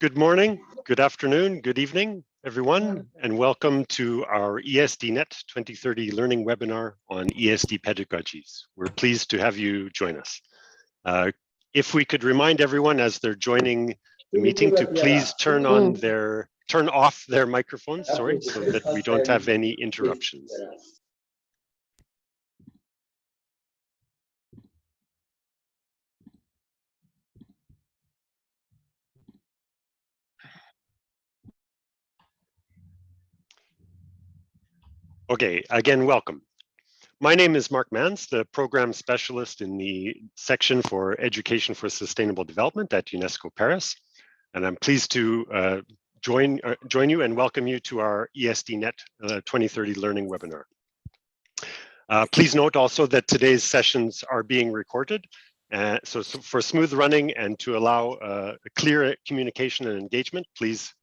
Good morning, good afternoon, good evening, everyone, and welcome to our ESD-Net 2030 Learning Webinar on ESD pedagogies. We're pleased to have you join us. If we could remind everyone as they're joining the meeting to please turn off their microphones, so that we don't have any interruptions. Okay, again, welcome. My name is Mark Mans, the program specialist in the section for Education for Sustainable Development at UNESCO Paris, and I'm pleased to join you and welcome you to our ESD-Net 2030 Learning Webinar. Please note also that today's sessions are being recorded, so for smooth running and to allow a clear communication and engagement, please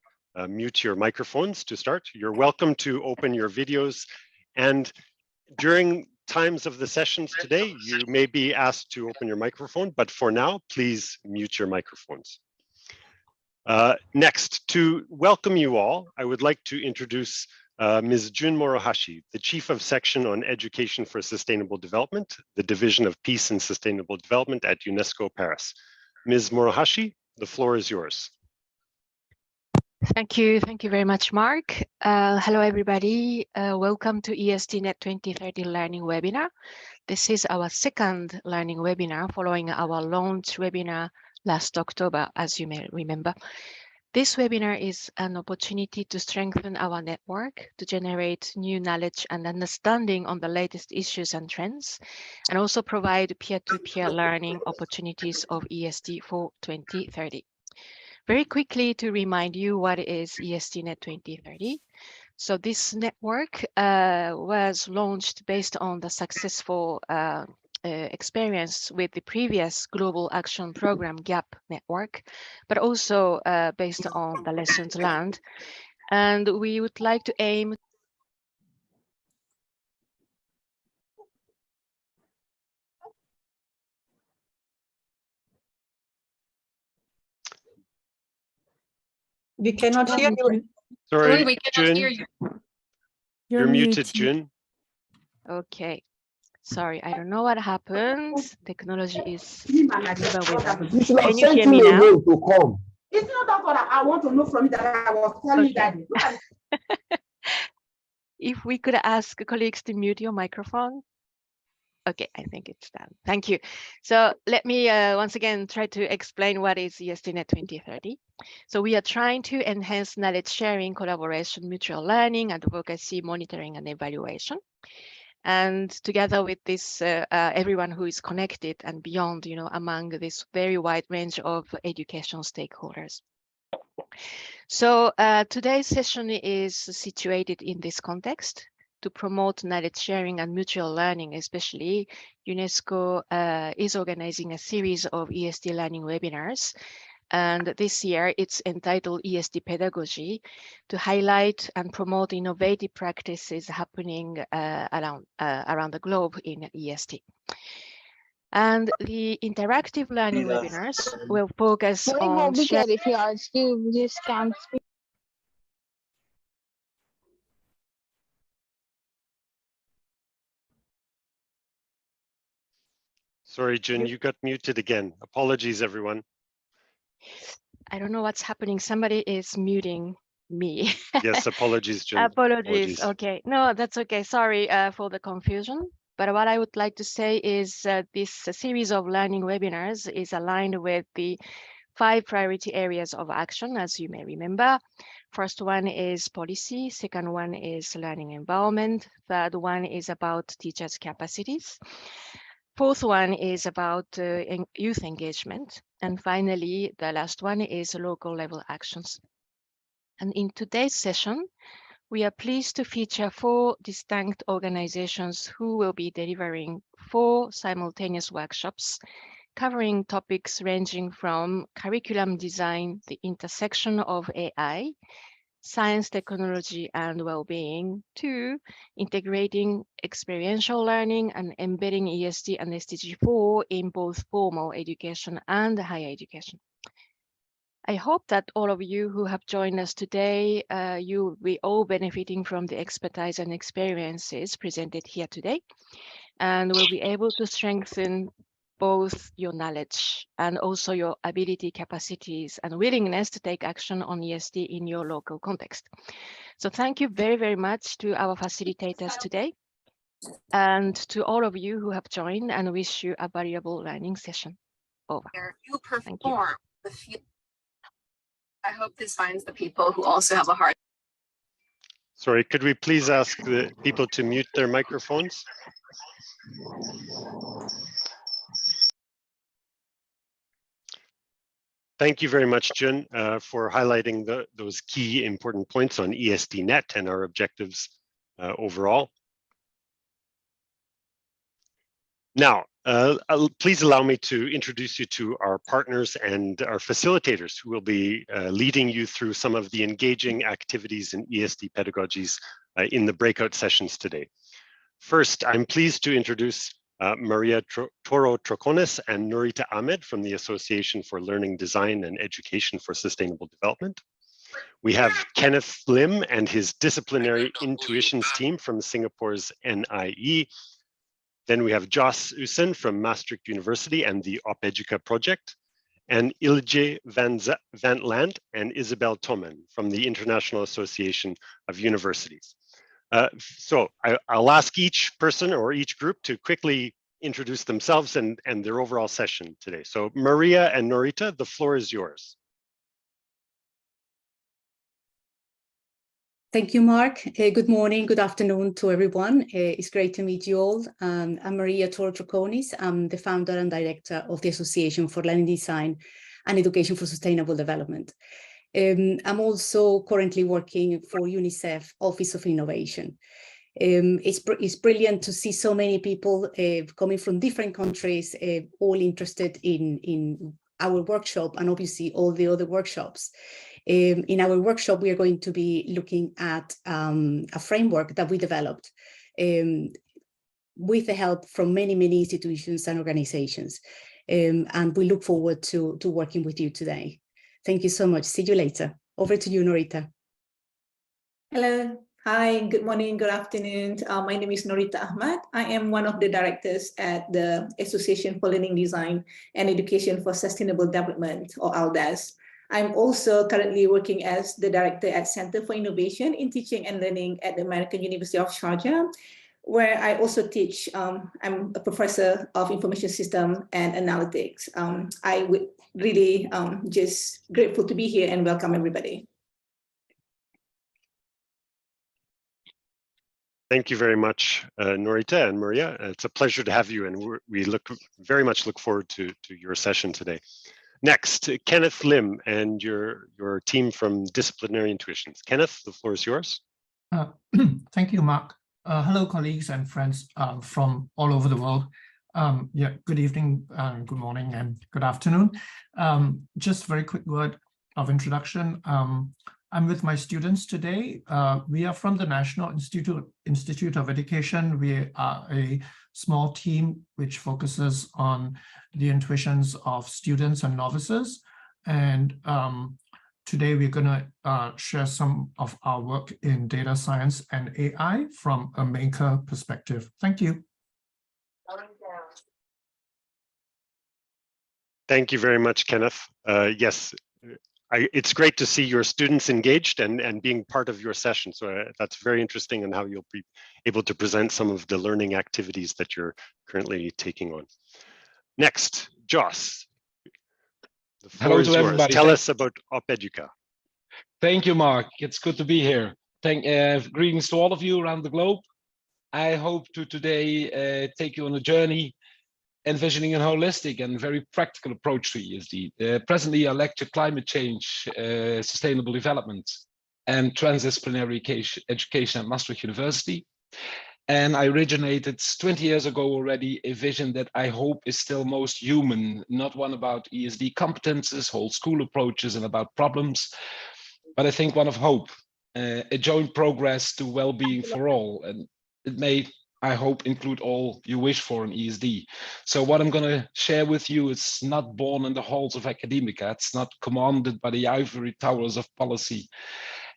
mute your microphones to start. You're welcome to open your videos, and during times of the sessions today, you may be asked to open your microphone, but for now, please mute your microphones. Next, to welcome you all, I would like to introduce Ms. Jun Morohashi, the Chief of Section on Education for Sustainable Development, the Division of Peace and Sustainable Development at UNESCO Paris. Ms. Morohashi, the floor is yours. Thank you very much, Mark. Hello, everybody. Welcome to ESD-Net 2030 Learning Webinar. This is our second learning webinar following our launch webinar last October, as you may remember. This webinar is an opportunity to strengthen our network, to generate new knowledge and understanding on the latest issues and trends, and also provide peer-to-peer learning opportunities of ESD for 2030. Very quickly to remind you what is ESD-Net 2030. So this network was launched based on the successful experience with the previous Global Action Program GAP network, but also based on the lessons learned. And we would like to aim We cannot hear you. Sorry, we cannot Jun, hear you. You're muted, Jun. Okay. Sorry, I don't know what happened. Technology is never with us. Can you hear me now? It's not that what I want to know from you that I was telling that. If we could ask colleagues to mute your microphone. Okay, I think it's done. Thank you. So let me once again try to explain what is ESD-Net 2030. So we are trying to enhance knowledge sharing, collaboration, mutual learning, advocacy, monitoring, and evaluation. And together with this, everyone who is connected and beyond, among this very wide range of education stakeholders. So today's session is situated in this context. To promote knowledge sharing and mutual learning, especially, UNESCO is organizing a series of ESD learning webinars. And this year it's entitled ESD Pedagogy, to highlight and promote innovative practices happening around the globe in ESD. And the interactive learning webinars will focus on sharing. Sorry, Jun, you got muted again. Apologies, everyone. I don't know what's happening. Somebody is muting me. Yes, apologies, Jun. Apologies. Okay. No, that's okay. Sorry for the confusion. But what I would like to say is this series of learning webinars is aligned with the 5 priority areas of action, as you may remember. First one is policy. Second one is learning environment. Third one is about teachers' capacities. Fourth one is about youth engagement. And finally, the last one is local level actions. And in today's session, we are pleased to feature 4 distinct organizations who will be delivering 4 simultaneous workshops covering topics ranging from curriculum design, the intersection of AI, science, technology, and well-being, to integrating experiential learning and embedding ESD and SDG 4 in both formal education and higher education. I hope that all of you who have joined us today, you will be all benefiting from the expertise and experiences presented here today, and will be able to strengthen both your knowledge and also your ability, capacities, and willingness to take action on ESD in your local context. So thank you very, very much to our facilitators today, and to all of you who have joined, and wish you a valuable learning session. Over. You perform the field. I hope this finds the people who also have a heart. Sorry, could we please ask the people to mute their microphones? Thank you very much, Jun, for highlighting those key important points on ESD-Net and our objectives overall. Now, please allow me to introduce you to our partners and our facilitators who will be leading you through some of the engaging activities in ESD pedagogies in the breakout sessions today. First, I'm pleased to introduce Maria Toro Troconis and Nurita Ahmed from the Association for Learning Design and Education for Sustainable Development. We have Kenneth Lim and his Disciplinary Intuitions team from Singapore's NIE. Then we have Jos Usen from Maastricht University and the OpEduca project, and Ilje van Land and Isabel Toman from the International Association of Universities. So I'll ask each person or each group to quickly introduce themselves and their overall session today. So Maria and Norita, the floor is yours. Thank you, Mark. Good morning, good afternoon to everyone. It's great to meet you all. I'm Maria Toro Troconis. I'm the founder and director of the Association for Learning Design and Education for Sustainable Development. I'm also currently working for UNICEF Office of Innovation. It's brilliant to see so many people coming from different countries, all interested in our workshop and obviously all the other workshops. In our workshop, we are going to be looking at a framework that we developed with the help from many institutions and organizations. And we look forward to working with you today. Thank you so much. See you later. Over to you, Norita. Hello. Hi, good morning, good afternoon. My name is Norita Ahmad. I am one of the directors at the Association for Learning Design and Education for Sustainable Development, or ALDES. I'm also currently working as the director at Center for Innovation in Teaching and Learning at the American University of Sharjah, where I also teach. I'm a professor of information system and analytics. I would really just grateful to be here and welcome everybody. Thank you very much, Norita and Maria. It's a pleasure to have you, and we very much look forward to your session today. Next, Kenneth Lim and your team from Disciplinary Intuitions. Kenneth, the floor is yours. Thank you, Mark. Hello, colleagues and friends from all over the world. Yeah, good evening, good morning, and good afternoon. Just a very quick word of introduction. I'm with my students today. We are from the National Institute of Education. We are a small team which focuses on the intuitions of students and novices. And today we're going to share some of our work in data science and AI from a maker perspective. Thank you. Thank you very much, Kenneth. Yes. It's great to see your students engaged and being part of your session. So that's very interesting in how you'll be able to present some of the learning activities that you're currently taking on. Next, Jos. The floor is yours. Everybody. Tell us about OpEduca. Thank you, Mark. It's good to be here. Greetings to all of you around the globe. I hope to today take you on a journey envisioning a holistic and very practical approach to ESD. Presently, I lecture climate change, sustainable development, and transdisciplinary education at Maastricht University. And I originated 20 years ago already a vision that I hope is still most human, not one about ESD competences, whole school approaches, and about problems, but I think one of hope, a joint progress to well-being for all. And it may I hope, include all you wish for in ESD. So what I'm going to share with you is not born in the halls of academia. It's not commanded by the ivory towers of policy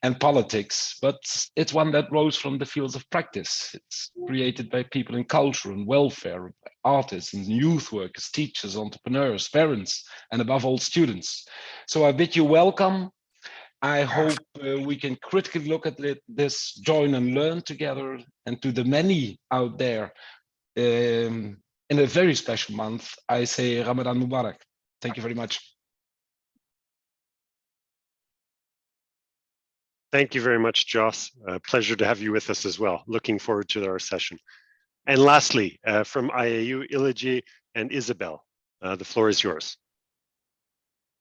and politics, but it's one that rose from the fields of practice. It's created by people in culture and welfare, artists and youth workers, teachers, entrepreneurs, parents, and above all, students. So I bid you welcome. I hope we can critically look at this, join and learn together, and to the many out there in a very special month, I say Ramadan Mubarak. Thank you very much. Thank you very much, Joss. Pleasure to have you with us as well. Looking forward to our session. And lastly, from IAU, Iliji and Isabel, the floor is yours.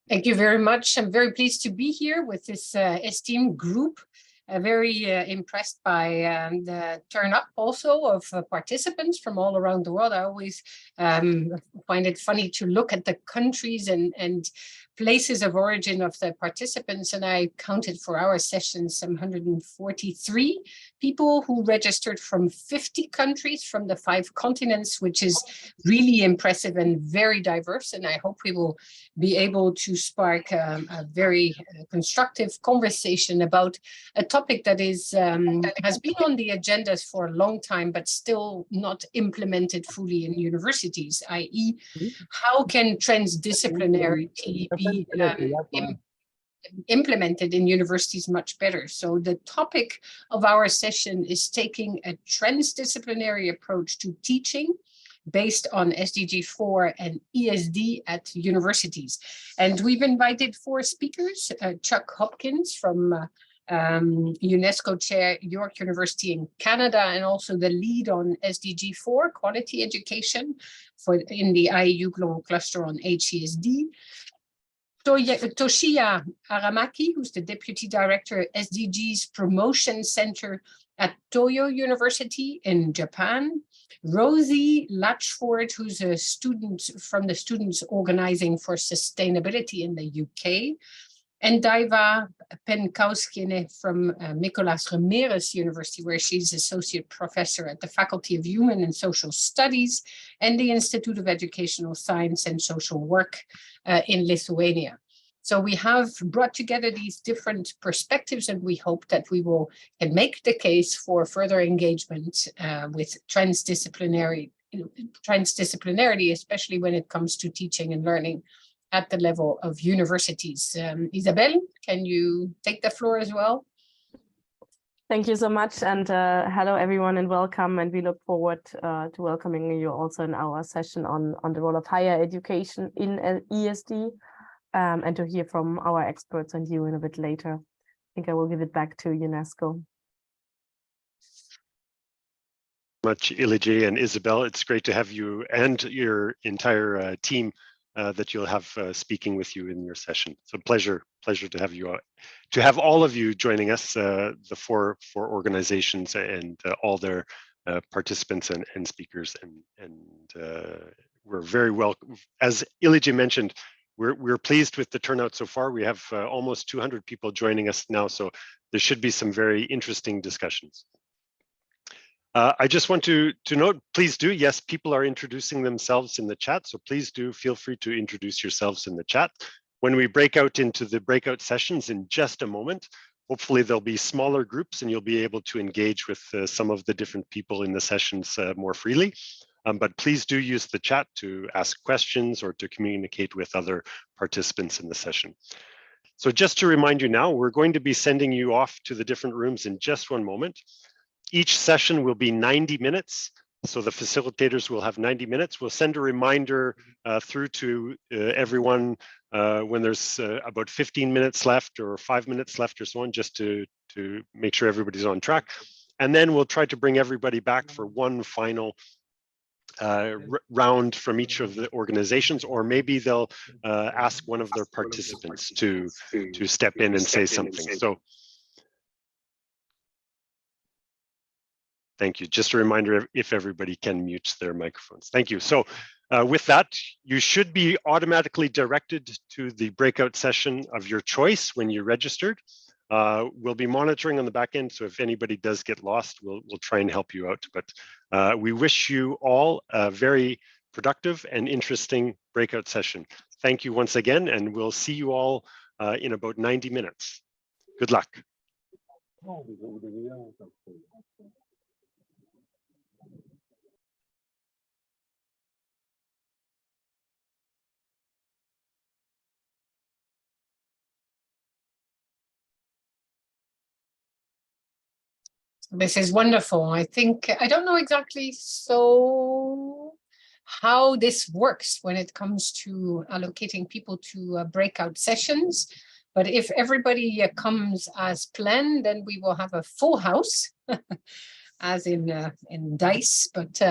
Thank you very much. I'm very pleased to be here with this esteemed group. Very impressed by the turn up also of participants from all around the world. I always find it funny to look at the countries and places of origin of the participants, and I counted for our session some 143 people who registered from 50 countries from the 5 continents, which is really impressive and very diverse. And I hope we will be able to spark a very constructive conversation about a topic that is has been on the agendas for a long time, but still not implemented fully in universities, i.e. how can transdisciplinarity be implemented in universities much better. So the topic of our session is taking a transdisciplinary approach to teaching based on SDG 4 and ESD at universities. And we've invited 4 speakers, Chuck Hopkins from UNESCO CHair York University in Canada, and also the lead on SDG 4, quality education in the IAU Global Cluster on HESD. Toshiya Aramaki, who's the Deputy Director at SDGs Promotion Center at Toyo University in Japan. Rosie Latchford, who's a student from the Students Organizing for Sustainability in the UK. And Daiva Penkauskiene from Nicolas Ramirez University, where she's Associate Professor at the Faculty of Human and Social Studies and the Institute of Educational Science and Social Work in Lithuania. So we have brought together these different perspectives, and we hope that we can make the case for further engagement with transdisciplinarity, especially when it comes to teaching and learning at the level of universities. Isabel, can you take the floor as well? Thank you so much, and hello everyone and welcome, and we look forward to welcoming you also in our session on the role of higher education in ESD, and to hear from our experts and you in a bit later. I think I will give it back to UNESCO. Much Iliji and Isabel, it's great to have you and your entire team that you'll have speaking with you in your session. So pleasure to have you, to have all of you joining us, the four organizations and all their participants and speakers, and we're very well. As Iliji mentioned, we're pleased with the turnout so far. We have almost 200 people joining us now, so there should be some very interesting discussions. I just want to note, please do, yes, people are introducing themselves in the chat, so please do feel free to introduce yourselves in the chat. When we break out into the breakout sessions in just a moment, hopefully there'll be smaller groups and you'll be able to engage with some of the different people in the sessions more freely. But please do use the chat to ask questions or to communicate with other participants in the session. So just to remind you now, we're going to be sending you off to the different rooms in just one moment. Each session will be 90 minutes, so the facilitators will have 90 minutes. We'll send a reminder through to everyone when there's about 15 minutes left or 5 minutes left or so on, just to make sure everybody's on track. And then we'll try to bring everybody back for one final round from each of the organizations, or maybe they'll ask one of their participants to step in and say something. So thank you. Just a reminder, if everybody can mute their microphones. Thank you. So with that, you should be automatically directed to the breakout session of your choice when you registered. We'll be monitoring on the back end, so if anybody does get lost, we'll try and help you out. But we wish you all a very productive and interesting breakout session. Thank you once again, and we'll see you all in about 90 minutes. Good luck. This is wonderful. I think, I don't know exactly how this works when it comes to allocating people to breakout sessions. But if everybody comes as planned, then we will have a full house, as in DICE. But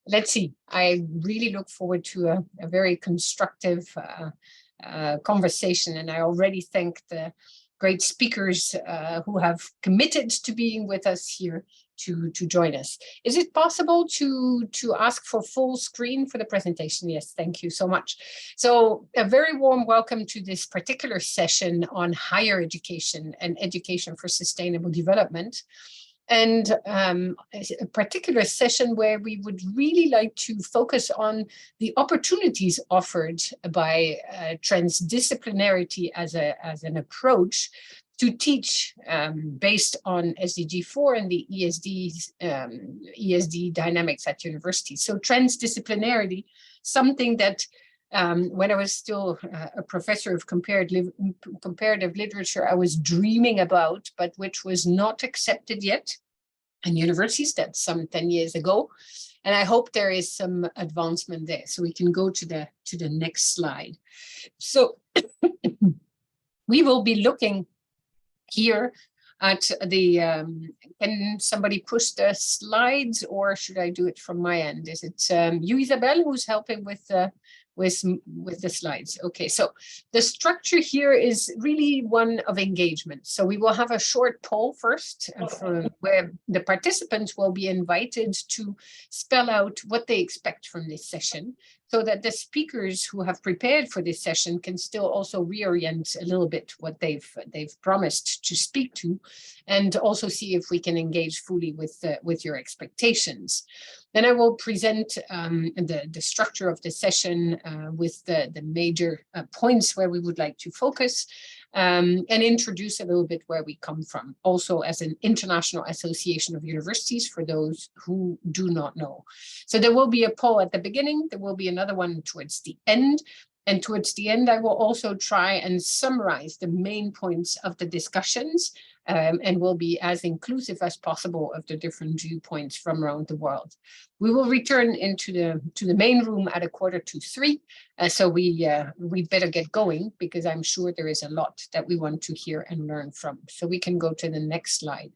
let's see. I really look forward to a very constructive conversation. And I already thank the great speakers who have committed to being with us here to join us. Is it possible to ask for full screen for the presentation? Yes, thank you so much. So a very warm welcome to this particular session on higher education and education for sustainable development. And a particular session where we would really like to focus on the opportunities offered by transdisciplinarity as an approach to teach based on SDG 4 and the ESD dynamics at universities. So transdisciplinarity, something that when I was still a professor of comparative literature, I was dreaming about, but which was not accepted yet in universities. That's some 10 years ago. And I hope there is some advancement there. So we can go to the next slide. So we will be looking here at the, can somebody push the slides, or should I do it from my end? Is it you, Isabel, who's helping with the slides? Okay, so the structure here is really one of engagement. So we will have a short poll first where the participants will be invited to spell out what they expect from this session, so that the speakers who have prepared for this session can still also reorient a little bit what they've promised to speak to, and also see if we can engage fully with your expectations. Then I will present the structure of the session with the major points where we would like to focus, and introduce a little bit where we come from, also as an international association of universities for those who do not know. So there will be a poll at the beginning, there will be another one towards the end, and towards the end I will also try and summarize the main points of the discussions, and will be as inclusive as possible of the different viewpoints from around the world. We will return into the main room at 2:45, so we better get going, because I'm sure there is a lot that we want to hear and learn from. So we can go to the next slide.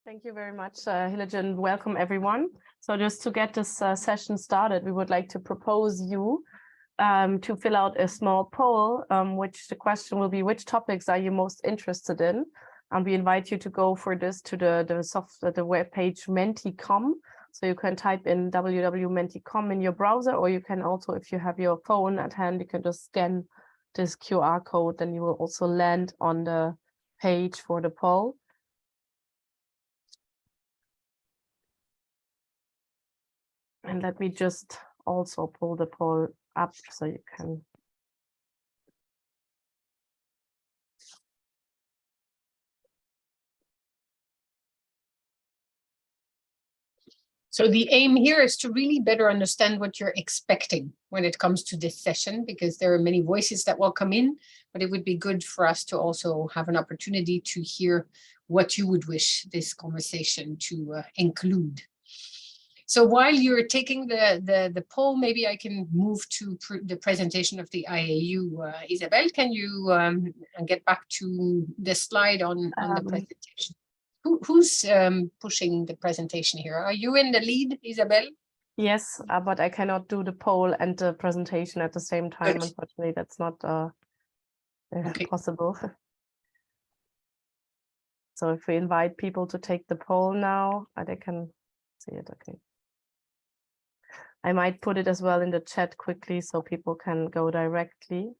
Thank you very much, Hillejan. Welcome, everyone. So just to get this session started, we would like to propose you to fill out a small poll, which the question will be, which topics are you most interested in? And we invite you to go for this to the web page Menti.com. So you can type in www.menti.com in your browser, or you can also, if you have your phone at hand, you can just scan this QR code, then you will also land on the page for the poll. And let me just also pull the poll up so you can. So the aim here is to really better understand what you're expecting when it comes to this session, because there are many voices that will come in, but it would be good for us to also have an opportunity to hear what you would wish this conversation to include. So while you're taking the poll, maybe I can move to the presentation of the IAU. Isabel, can you get back to the slide on the presentation? Who's pushing the presentation here? Are you in the lead, Isabel? Yes, but I cannot do the poll and the presentation at the same time. Good. Unfortunately, that's not possible. So if we invite people to take the poll now, they can see it. Okay. I might put it as well in the chat quickly so people can go directly.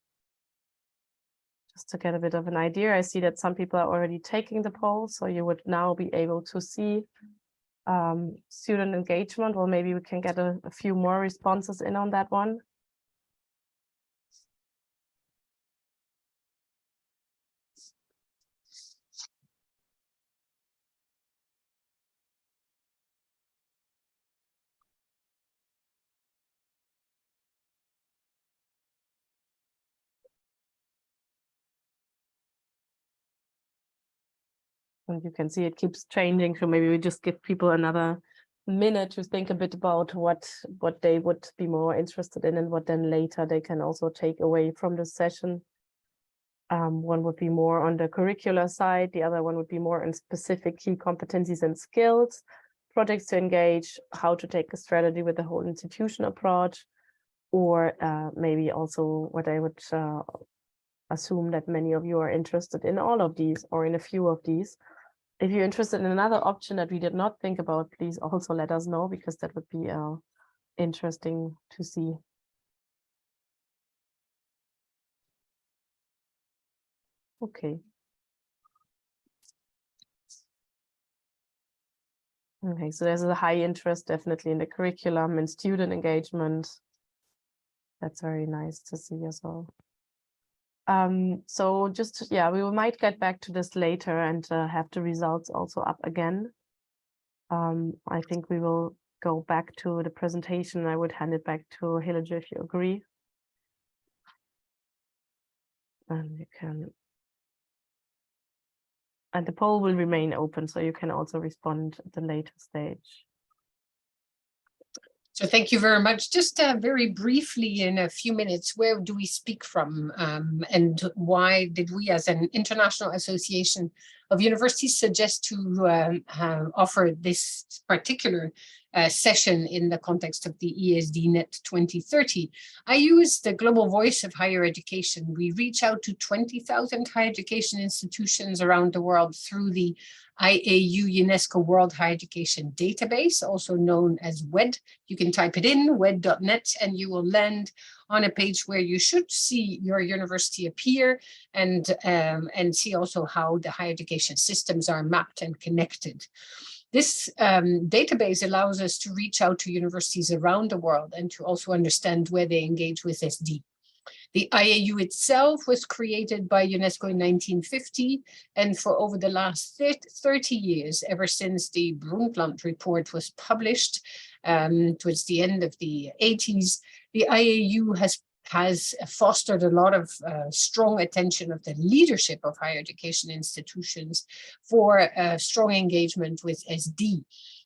Just to get a bit of an idea, I see that some people are already taking the poll, so you would now be able to see student engagement. Well, maybe we can get a few more responses in on that one. And you can see it keeps changing, so maybe we just give people another minute to think a bit about what they would be more interested in and what then later they can also take away from the session. One would be more on the curricular side, the other one would be more on specific key competencies and skills, projects to engage, how to take a strategy with the whole institution approach, or maybe also what I would assume that many of you are interested in all of these or in a few of these. If you're interested in another option that we did not think about, please also let us know, because that would be interesting to see. Okay. Okay, so there's a high interest definitely in the curriculum and student engagement. That's very nice to see as well. So just, yeah, we might get back to this later and have the results also up again. I think we will go back to the presentation. I would hand it back to Hilary if you agree. And you can, and the poll will remain open, so you can also respond at the later stage. So thank you very much. Just very briefly, in a few minutes, where do we speak from, and why did we as an international association of universities suggest to offer this particular session in the context of the ESD-Net 2030? I use the global voice of higher education. We reach out to 20,000 higher education institutions around the world through the IAU UNESCO World Higher Education Database, also known as WED. You can type it in, wed.net, and you will land on a page where you should see your university appear and see also how the higher education systems are mapped and connected. This database allows us to reach out to universities around the world and to also understand where they engage with SD. The IAU itself was created by UNESCO in 1950, and for over the last 30 years, ever since the Brundtland report was published towards the end of the 80s, the IAU has fostered a lot of strong attention of the leadership of higher education institutions for strong engagement with SD.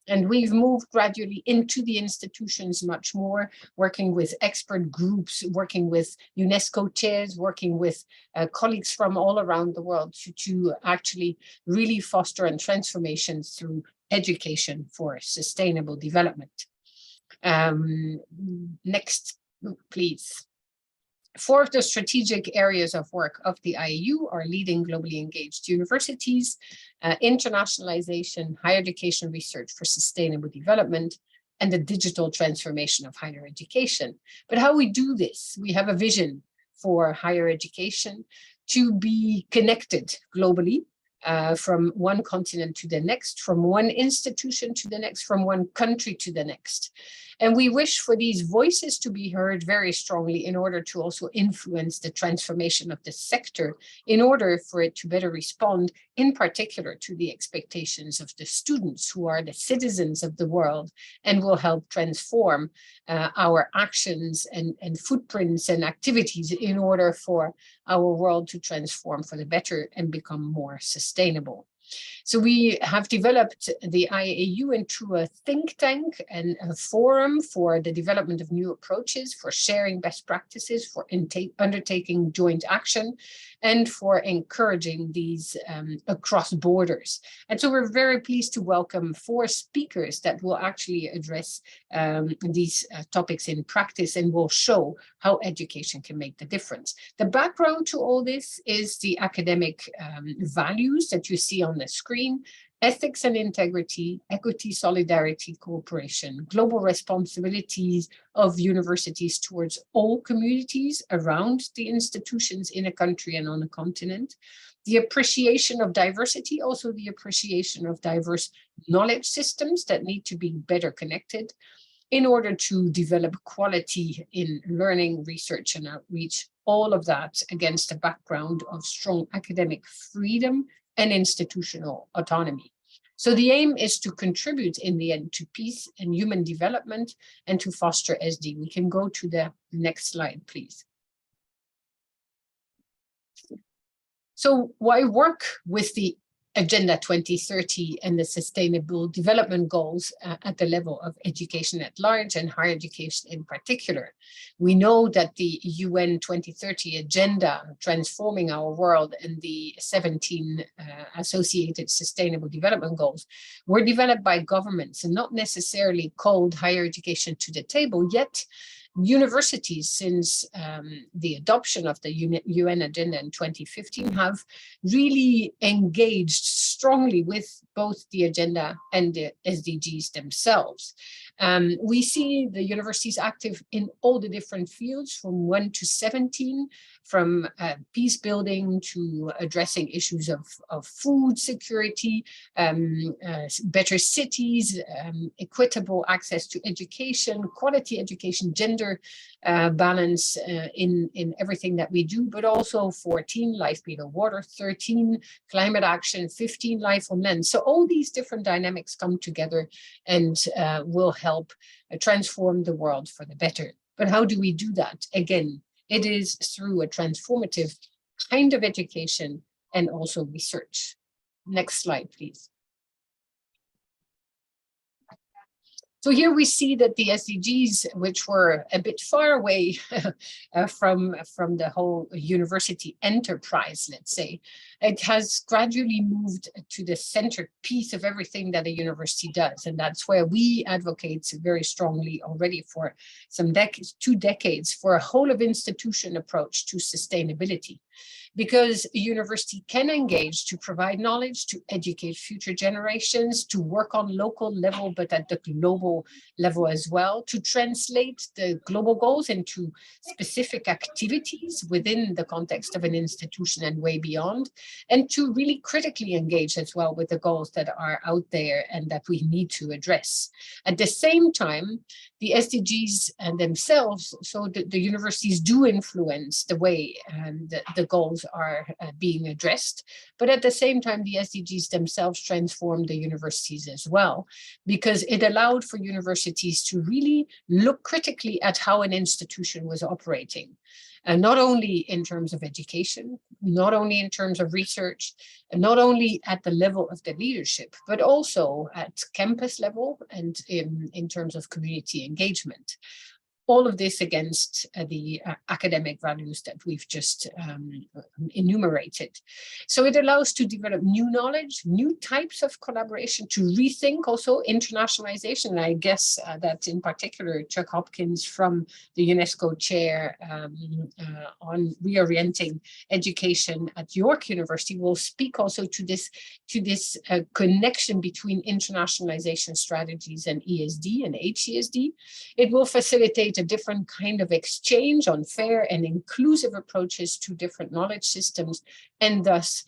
And we've moved gradually into the institutions much more, working with expert groups, working with UNESCO chairs, working with colleagues from all around the world to actually really foster and transformation through education for sustainable development. Next, please. 4 of the strategic areas of work of the IAU are leading globally engaged universities, internationalization, higher education research for sustainable development, and the digital transformation of higher education. But how we do this, we have a vision for higher education to be connected globally, from one continent to the next, from one institution to the next, from one country to the next. And we wish for these voices to be heard very strongly in order to also influence the transformation of the sector, in order for it to better respond, in particular, to the expectations of the students who are the citizens of the world and will help transform our actions and footprints and activities in order for our world to transform for the better and become more sustainable. So we have developed the IAU into a think tank and a forum for the development of new approaches, for sharing best practices, for undertaking joint action, and for encouraging these across borders. And so we're very pleased to welcome 4 speakers that will actually address these topics in practice and will show how education can make the difference. The background to all this is the academic values that you see on the screen. ethics and integrity, equity, solidarity, cooperation, global responsibilities of universities towards all communities around the institutions in a country and on a continent, the appreciation of diversity, also the appreciation of diverse knowledge systems that need to be better connected in order to develop quality in learning, research, and outreach, all of that against a background of strong academic freedom and institutional autonomy. So the aim is to contribute in the end to peace and human development and to foster SD. We can go to the next slide, please. So why work with the Agenda 2030 and the Sustainable Development Goals at the level of education at large and higher education in particular? We know that the UN 2030 Agenda, Transforming Our World, and the 17 associated Sustainable Development Goals were developed by governments and not necessarily called higher education to the table, yet universities, since the adoption of the UN Agenda in 2015, have really engaged strongly with both the agenda and the SDGs themselves. We see the universities active in all the different fields from 1 to 17, from peace building to addressing issues of food security, better cities, equitable access to education, quality education, gender balance in everything that we do, but also 14, life below water, 13, climate action, 15, life on land. So all these different dynamics come together and will help transform the world for the better. But how do we do that? Again, it is through a transformative kind of education and also research. Next slide, please. So here we see that the SDGs, which were a bit far away from the whole university enterprise, let's say, it has gradually moved to the centerpiece of everything that a university does. And that's where we advocate very strongly already for some decades, 2 decades, for a whole of institution approach to sustainability. Because a university can engage to provide knowledge, to educate future generations, to work on local level, but at the global level as well, to translate the global goals into specific activities within the context of an institution and way beyond, and to really critically engage as well with the goals that are out there and that we need to address. At the same time, the SDGs themselves, so the universities do influence the way the goals are being addressed, but at the same time, the SDGs themselves transform the universities as well, because it allowed for universities to really look critically at how an institution was operating. And not only in terms of education, not only in terms of research, and not only at the level of the leadership, but also at campus level and in terms of community engagement. All of this against the academic values that we've just enumerated. So it allows to develop new knowledge, new types of collaboration, to rethink also internationalization. And I guess that in particular, Chuck Hopkins from the UNESCO CHair on reorienting education at York University will speak also to this connection between internationalization strategies and ESD and HESD. It will facilitate a different kind of exchange on fair and inclusive approaches to different knowledge systems, and thus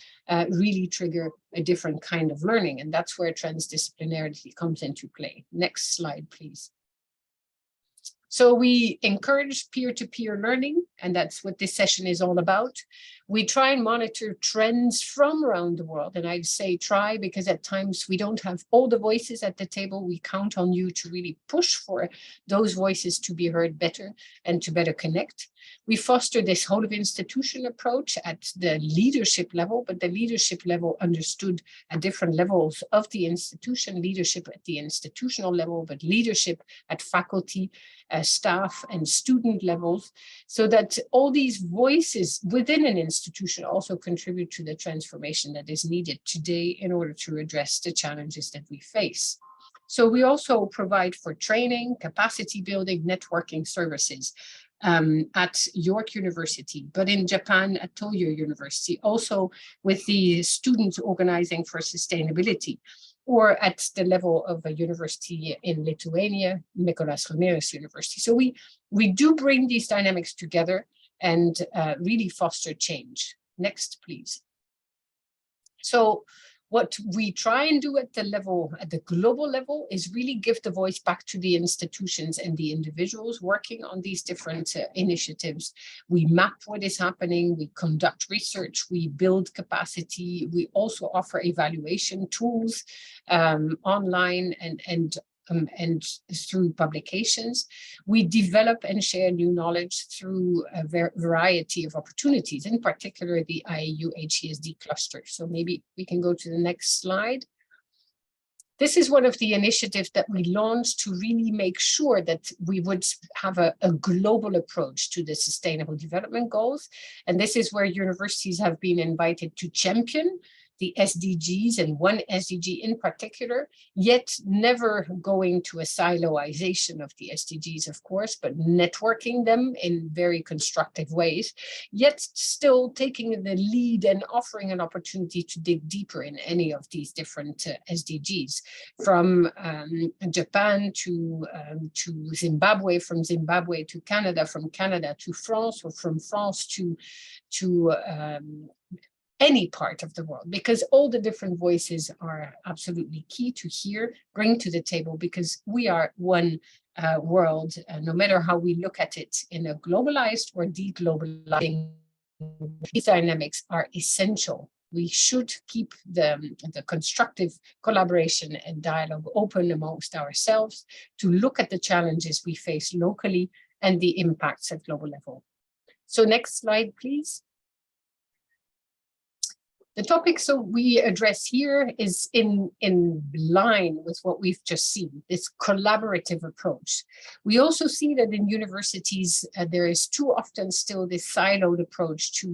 really trigger a different kind of learning. And that's where transdisciplinarity comes into play. Next slide, please. So we encourage peer-to-peer learning, and that's what this session is all about. We try and monitor trends from around the world, and I'd say try because at times we don't have all the voices at the table. We count on you to really push for those voices to be heard better and to better connect. We foster this whole of institution approach at the leadership level, but the leadership level understood at different levels of the institution, leadership at the institutional level, but leadership at faculty, staff and student levels, so that all these voices within an institution also contribute to the transformation that is needed today in order to address the challenges that we face. So we also provide for training, capacity building, networking services at York University, but in Japan at Toyo University, also with the students organizing for sustainability. or at the level of a university in Lithuania, Mykolas Romeris University. So we do bring these dynamics together and really foster change. Next, please. So what we try and do at the global level, is really give the voice back to the institutions and the individuals working on these different initiatives. We map what is happening, we conduct research, we build capacity, we also offer evaluation tools online and through publications. We develop and share new knowledge through a variety of opportunities, in particular the IAU HESD cluster. So maybe we can go to the next slide. This is one of the initiatives that we launched to really make sure that we would have a global approach to the Sustainable Development Goals. And this is where universities have been invited to champion the SDGs, and one SDG in particular, yet never going to a siloization of the SDGs, of course, but networking them in very constructive ways, yet still taking the lead and offering an opportunity to dig deeper in any of these different SDGs, from Japan to Zimbabwe, from Zimbabwe to Canada, from Canada to France, or from France to any part of the world, because all the different voices are absolutely key to hear, bring to the table, because we are one world, no matter how we look at it in a globalized or deglobalizing. These dynamics are essential. We should keep the constructive collaboration and dialogue open amongst ourselves to look at the challenges we face locally and the impacts at global level. So next slide, please. The topic so we address here is in line with what we've just seen, this collaborative approach. We also see that in universities, there is too often still this siloed approach to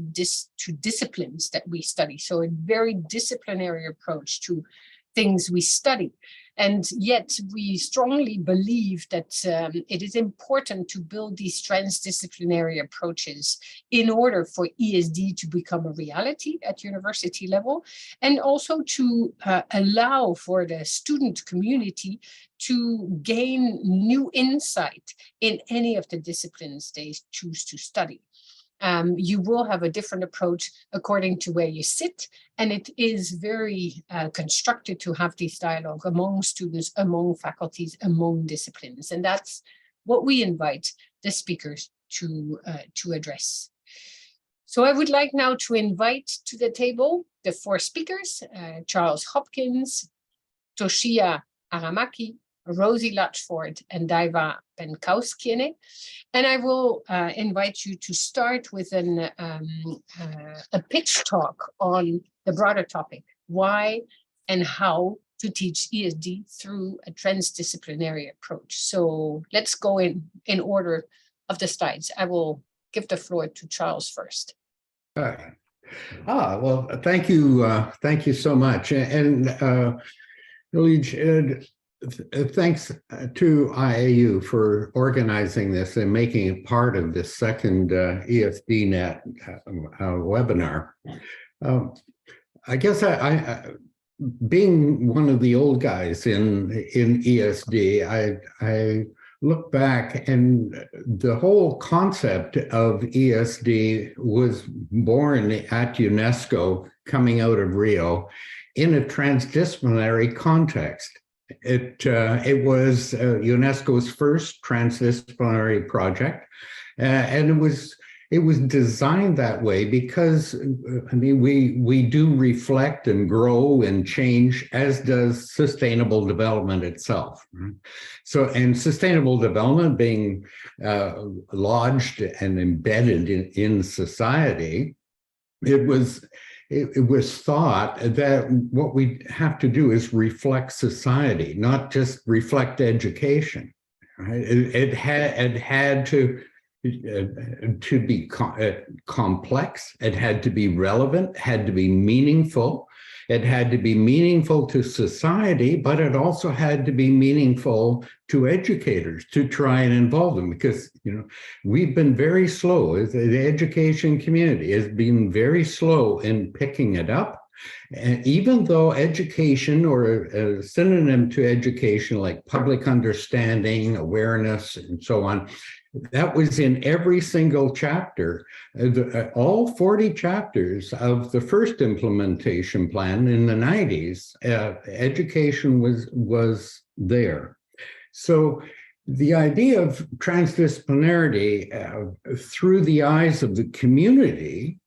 disciplines that we study. So a very disciplinary approach to things we study. And yet we strongly believe that it is important to build these transdisciplinary approaches in order for ESD to become a reality at university level, and also to allow for the student community to gain new insight in any of the disciplines they choose to study. You will have a different approach according to where you sit, and it is very constructive to have this dialogue among students, among faculties, among disciplines, and that's what we invite the speakers to address. So I would like now to invite to the table the four speakers, Charles Hopkins, Toshia Aramaki, Rosie Latchford, and Daiva Penkauskiene. And I will invite you to start with a pitch talk on the broader topic, why and how to teach ESD through a transdisciplinary approach. So let's go in order of the slides. I will give the floor to Charles first. Well, thank you so much. And thanks to IAU for organizing this and making it part of this second ESD-Net webinar. I guess I being one of the old guys in ESD, I look back, and the whole concept of ESD was born at UNESCO, coming out of Rio, in a transdisciplinary context. It was UNESCO's first transdisciplinary project, and it was designed that way because, I mean, we do reflect and grow and change, as does sustainable development itself. So, and sustainable development being lodged and embedded in society, it was thought that what we have to do is reflect society, not just reflect education. Right? It had to be complex, it had to be relevant, had to be meaningful. It had to be meaningful to society, but it also had to be meaningful to educators to try and involve them, because, you know, we've been very slow. The education community has been very slow in picking it up And even though education, or a synonym to education like public understanding, awareness, and so on, that was in every single chapter, all 40 chapters of the first implementation plan in the 90s, education was there. So the idea of transdisciplinarity through the eyes of the community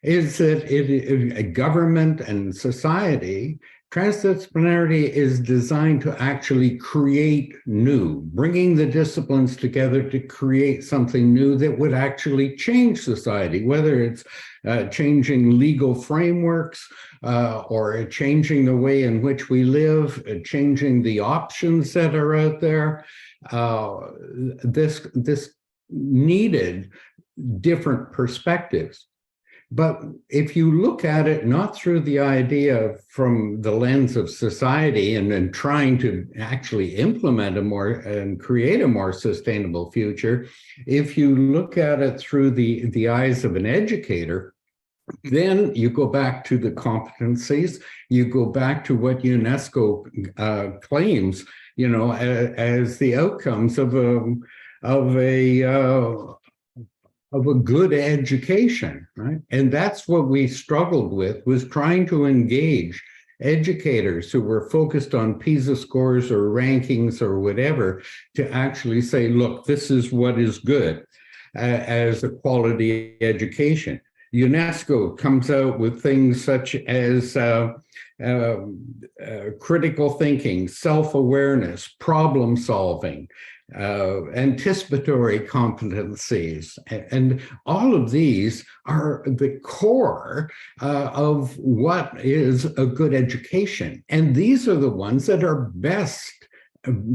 is that government and society, transdisciplinarity is designed to actually create new, bringing the disciplines together to create something new that would actually change society, whether it's changing legal frameworks or changing the way in which we live, changing the options that are out there. This needed different perspectives. But if you look at it not through the idea from the lens of society and then trying to actually implement and create a more sustainable future, if you look at it through the eyes of an educator, then you go back to the competencies, you go back to what UNESCO claims, you know, as the outcomes of a good education, right? And that's what we struggled with, was trying to engage educators who were focused on PISA scores or rankings or whatever to actually say, look, this is what is good as a quality education. UNESCO comes out with things such as critical thinking, self-awareness, problem solving, anticipatory competencies, and all of these are the core of what is a good education. And these are the ones that are best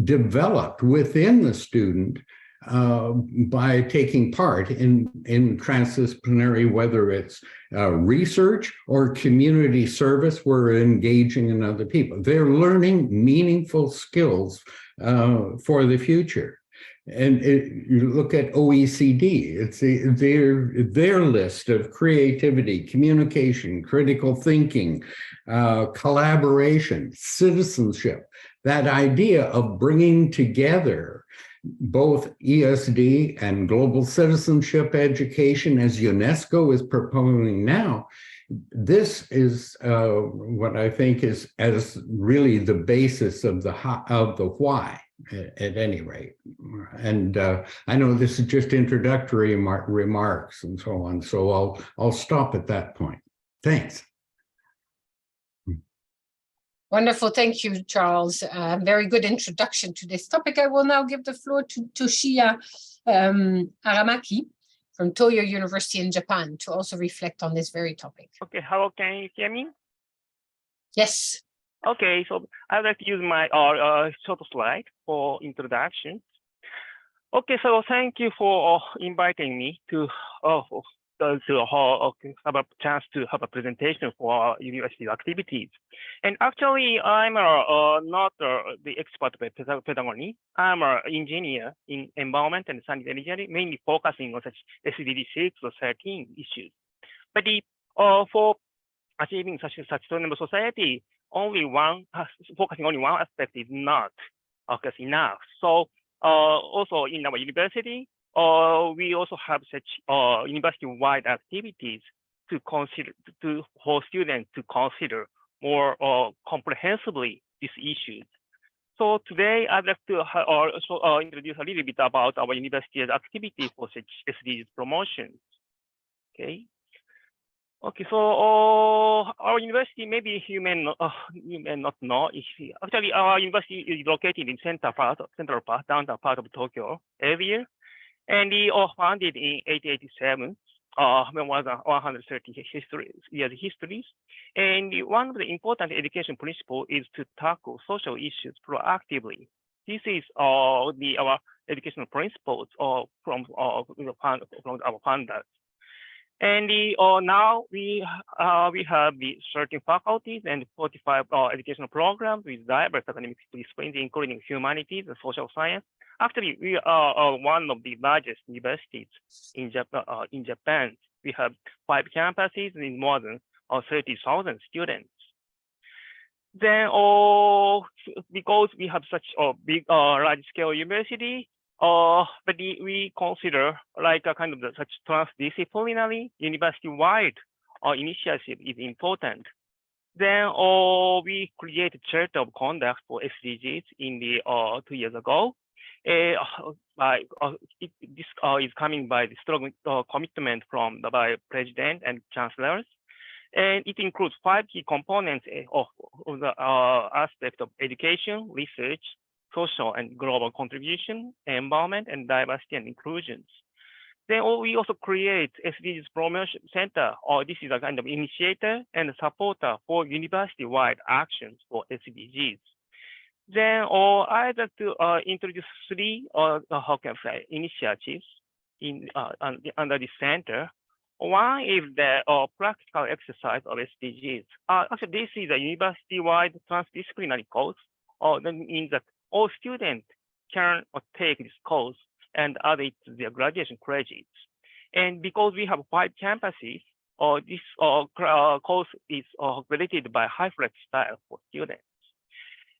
developed within the student by taking part in transdisciplinary, whether it's research or community service, we're engaging in other people. They're learning meaningful skills for the future. And you look at OECD, it's their list of creativity, communication, critical thinking, collaboration, citizenship, that idea of bringing together both ESD and global citizenship education, as UNESCO is proposing now. This is what I think is as really the basis of the why, at any rate. And I know this is just introductory remarks and so on, so I'll stop at that point. Thanks. Wonderful. Thank you, Charles. Very good introduction to this topic. I will now give the floor to Toshiya Aramaki from Toyo University in Japan to also reflect on this very topic. Okay, hello, can you hear me? Yes. Okay, so I'd like to use my short slide for introduction. Okay, so thank you for inviting me to have a chance to have a presentation for our university activities. And actually, I'm not the expert by pedagogy. I'm an engineer in environment and sanitary engineering, mainly focusing on such SDG 6 or 13 issues. But for achieving such a sustainable society, focusing only one aspect is not enough. So also in our university, we also have such university-wide activities to consider for students to consider more comprehensively these issues. So today I'd like to also introduce a little bit about our university's activities for such SDGs promotions. Okay. Okay, so our university, maybe you may not know. Actually, our university is located in central part, downtown part of Tokyo area. And we were founded in 1887, more than 130 years histories. And one of the important education principles is to tackle social issues proactively. This is our educational principles from our founders. And now we have the 13 faculties and 45 educational programs with diverse academic disciplines, including humanities and social science. Actually, we are one of the largest universities in Japan. We have 5 campuses in more than 30,000 students. Then, because we have such a big, large-scale university, but we consider like a kind of such transdisciplinary, university-wide initiative is important. Then, we created Charter of Conduct for SDGs in the 2 years ago. This is coming by the strong commitment from by President and Chancellors. And it includes 5 key components of the aspect of education, research, social and global contribution, environment, and diversity and inclusions. Then we also create SDGs Promotion Center, or this is a kind of initiator and supporter for university-wide actions for SDGs. Then I'd like to introduce 3 how can I say, initiatives in under this center. One is the practical exercise of SDGs. Actually, this is a university-wide transdisciplinary course. That means that all students can take this course and add it to their graduation credits. And because we have 5 campuses, this course is related by high-flex style for students.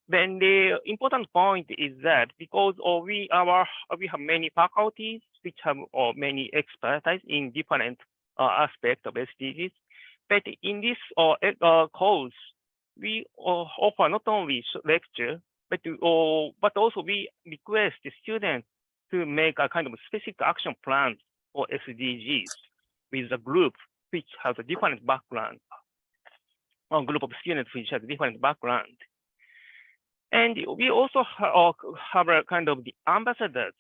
Then the important point is that because we have many faculties which have many expertise in different aspects of SDGs, but in this course, we offer not only lecture, but also we request the students to make a kind of specific action plan for SDGs with a group which has a different background, a group of students which has a different background. And we also have a kind of the ambassadors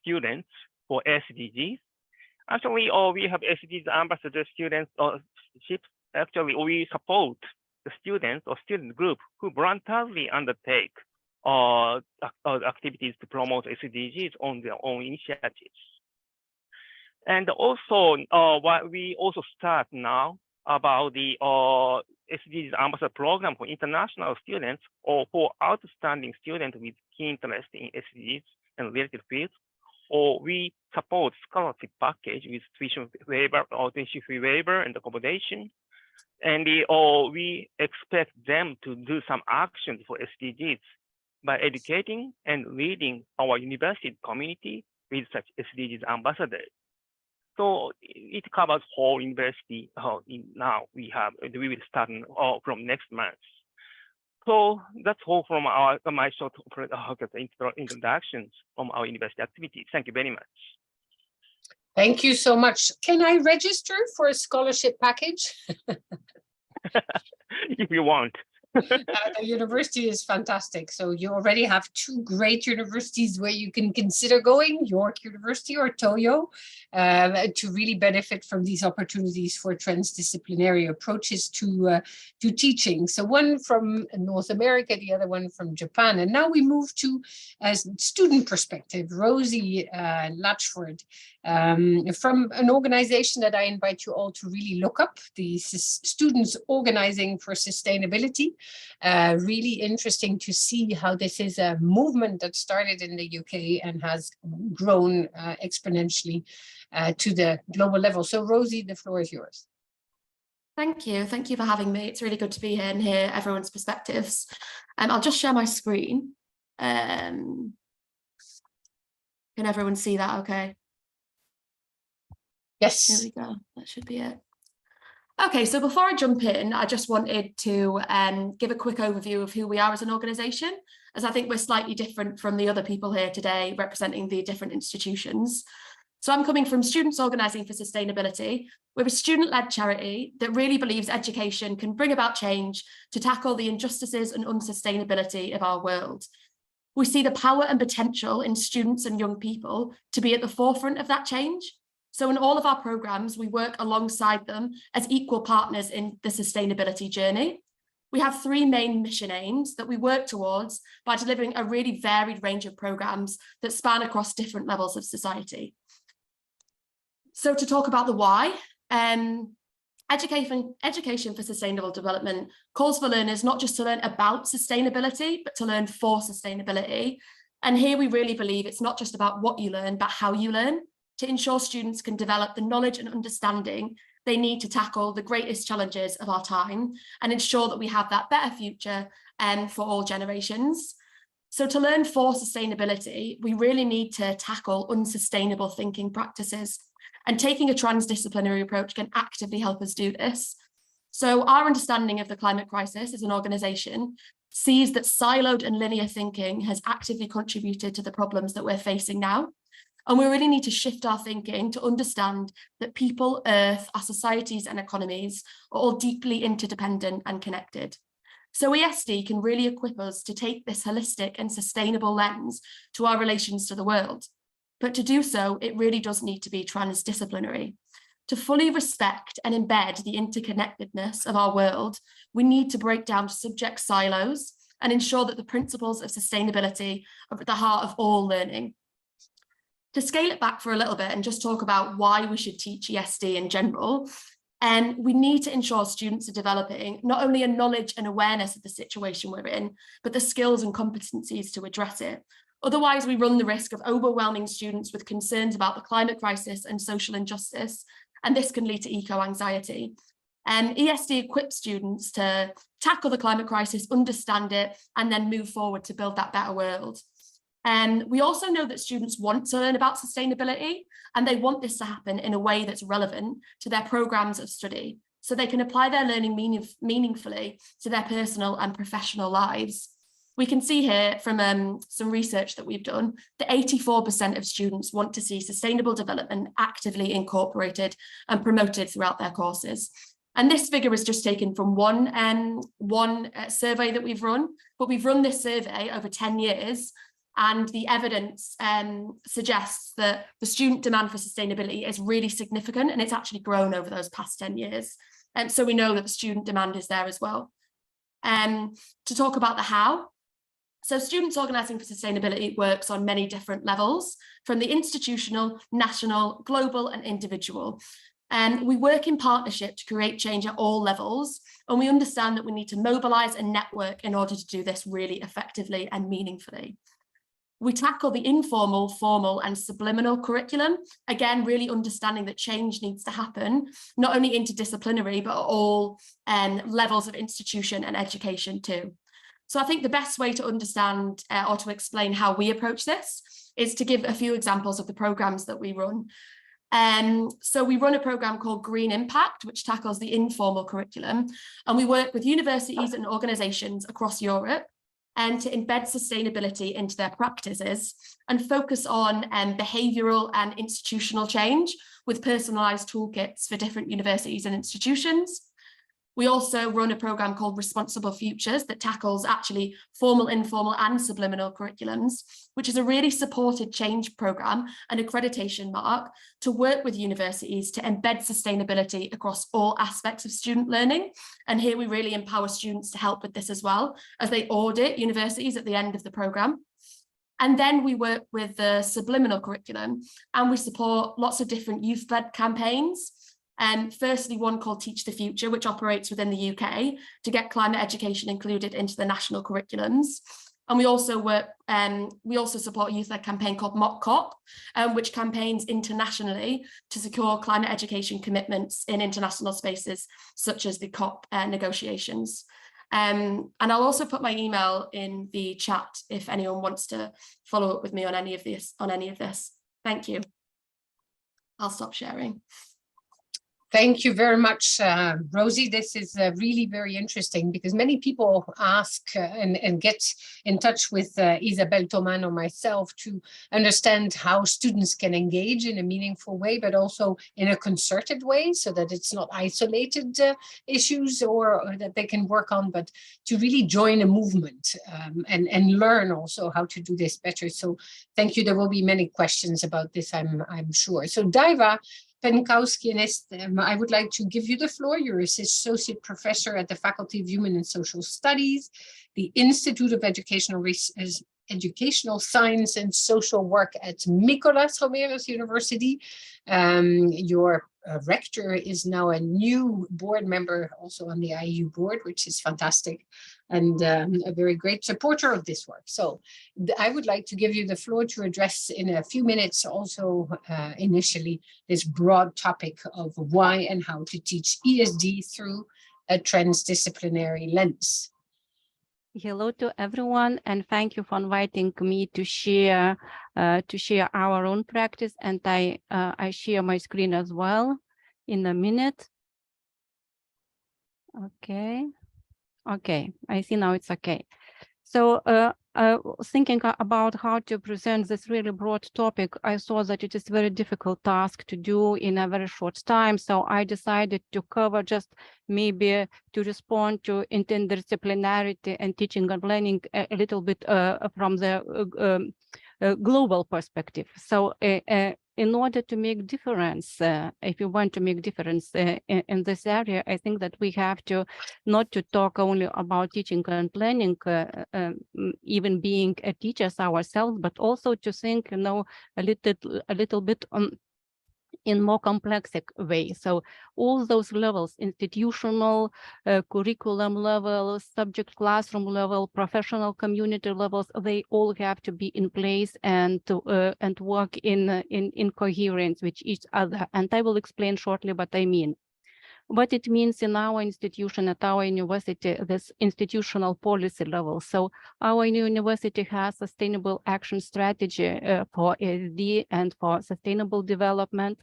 students for SDGs. Actually, we have SDGs ambassador students ships. Actually, we support the students or student group who voluntarily undertake activities to promote SDGs on their own initiatives. And also, what we also start now about the SDGs Ambassador Program for international students or for outstanding students with key interest in SDGs and related fields, or we support scholarship package with tuition waiver or tuition-free waiver and accommodation. And we expect them to do some actions for SDGs by educating and leading our university community with such SDGs ambassadors. So it covers whole university. Now we will start from next month. So that's all from my short introductions from our university activities. Thank you very much. Thank you so much. Can I register for a scholarship package? If you want. The university is fantastic. So you already have 2 great universities where you can consider going, York University or Toyo, to really benefit from these opportunities for transdisciplinary approaches to teaching. So one from North America, the other one from Japan. And now we move to a student perspective. Rosie Latchford, from an organization that I invite you all to really look up, the Students Organizing for Sustainability. Really interesting to see how this is a movement that started in the UK and has grown exponentially to the global level. So Rosie, the floor is yours. Thank you. Thank you for having me. It's really good to be here and hear everyone's perspectives. I'll just share my screen. Can everyone see that okay? Yes. There we go. That should be it. Okay, so before I jump in, I just wanted to give a quick overview of who we are as an organisation, as I think we're slightly different from the other people here today representing the different institutions. So I'm coming from Students Organising for Sustainability. We're a student-led charity that really believes education can bring about change to tackle the injustices and unsustainability of our world. We see the power and potential in students and young people to be at the forefront of that change. So in all of our programmes, we work alongside them as equal partners in the sustainability journey. We have 3 main mission aims that we work towards by delivering a really varied range of programmes that span across different levels of society. So to talk about the why, Education for Sustainable Development calls for learners not just to learn about sustainability, but to learn for sustainability. And here we really believe it's not just about what you learn, but how you learn, to ensure students can develop the knowledge and understanding They need to tackle the greatest challenges of our time and ensure that we have that better future for all generations. So to learn for sustainability, we really need to tackle unsustainable thinking practices, and taking a transdisciplinary approach can actively help us do this. So our understanding of the climate crisis as an organisation sees that siloed and linear thinking has actively contributed to the problems that we're facing now. And we really need to shift our thinking to understand that people, Earth, our societies and economies are all deeply interdependent and connected. So ESD can really equip us to take this holistic and sustainable lens to our relations to the world. But to do so, it really does need to be transdisciplinary. To fully respect and embed the interconnectedness of our world, we need to break down subject silos and ensure that the principles of sustainability are at the heart of all learning. To scale it back for a little bit and just talk about why we should teach ESD in general, we need to ensure students are developing not only a knowledge and awareness of the situation we're in, but the skills and competencies to address it. Otherwise, we run the risk of overwhelming students with concerns about the climate crisis and social injustice, and this can lead to eco-anxiety. ESD equips students to tackle the climate crisis, understand it, and then move forward to build that better world. We also know that students want to learn about sustainability, and they want this to happen in a way that's relevant to their programs of study, so they can apply their learning meaningfully to their personal and professional lives. We can see here from some research that we've done that 84% of students want to see sustainable development actively incorporated and promoted throughout their courses. And this figure is just taken from one survey that we've run, but we've run this survey over 10 years. And the evidence suggests that the student demand for sustainability is really significant, and it's actually grown over those past 10 years. And so we know that the student demand is there as well. To talk about the how. So students organising for sustainability works on many different levels, from the institutional, national, global and individual. We work in partnership to create change at all levels, and we understand that we need to mobilise and network in order to do this really effectively and meaningfully. We tackle the informal, formal and subliminal curriculum, again, really understanding that change needs to happen, not only interdisciplinary, but at all levels of institution and education too. So I think the best way to understand or to explain how we approach this is to give a few examples of the programs that we run. So we run a program called Green Impact, which tackles the informal curriculum, and we work with universities and organizations across Europe and to embed sustainability into their practices and focus on behavioural and institutional change with personalised toolkits for different universities and institutions. We also run a programme called Responsible Futures that tackles actually formal, informal and subliminal curriculums, which is a really supported change programme and accreditation mark to work with universities to embed sustainability across all aspects of student learning. And here we really empower students to help with this as well as they audit universities at the end of the programme. And then we work with the subliminal curriculum and we support lots of different youth-led campaigns. Firstly, one called Teach the Future, which operates within the UK to get climate education included into the national curriculums. And we also support a youth-led campaign called Mock COP, which campaigns internationally to secure climate education commitments in international spaces, such as the COP negotiations. And I'll also put my email in the chat if anyone wants to follow up with me on any of this. Thank you. I'll stop sharing. Thank you very much, Rosie. This is really very interesting because many people ask and get in touch with Isabelle Thoman or myself to understand how students can engage in a meaningful way, but also in a concerted way so that it's not isolated issues or that they can work on, but to really join a movement and learn also how to do this better. So thank you. There will be many questions about this, I'm sure. So Daiva Penkowski, I would like to give you the floor. You're Associate Professor at the Faculty of Human and Social Studies, the Institute of Educational Science and Social Work at Nicolas Romeros University. Your rector is now a new board member also on the IU board, which is fantastic, and a very great supporter of this work. So I would like to give you the floor to address in a few minutes also initially this broad topic of why and how to teach ESD through a transdisciplinary lens. Hello to everyone, and thank you for inviting me to share our own practice. And I share my screen as well in a minute. Okay, I see now it's okay. So thinking about how to present this really broad topic, I saw that it is a very difficult task to do in a very short time. So I decided to cover just maybe to respond to interdisciplinarity and teaching and learning a little bit from the global perspective. So in order to make difference, if you want to make difference in this area, I think that we have to not to talk only about teaching and learning, even being teachers ourselves, but also to think, you know, a little bit in more complex way. So all those levels, institutional, curriculum level, subject classroom level, professional community levels, they all have to be in place and work in coherence with each other. And I will explain shortly what I mean. What it means in our institution, at our university, this institutional policy level. So our university has sustainable action strategy for ESD and for sustainable development.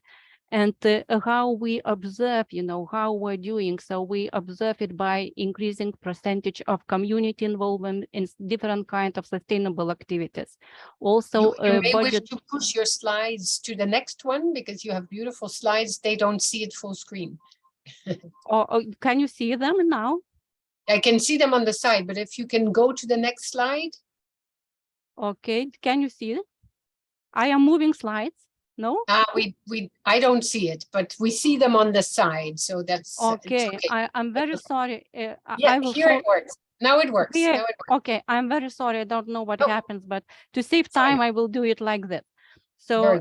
And how we observe, you know, how we're doing. So we observe it by increasing percentage of community involvement in different kinds of sustainable activities. Also, you may wish to push your slides to the next one because you have beautiful slides. They don't see it full screen. Or can you see them now? I can see them on the side, but if you can go to the next slide. Okay, can you see it? I am moving slides. No? I don't see it, but we see them on the side, so that's okay. Okay. I'm very sorry. Yeah, I will here it works. Now it works. Here, now it works. Okay, I'm very sorry. I don't know what happens, but to save time, I will do it like this. So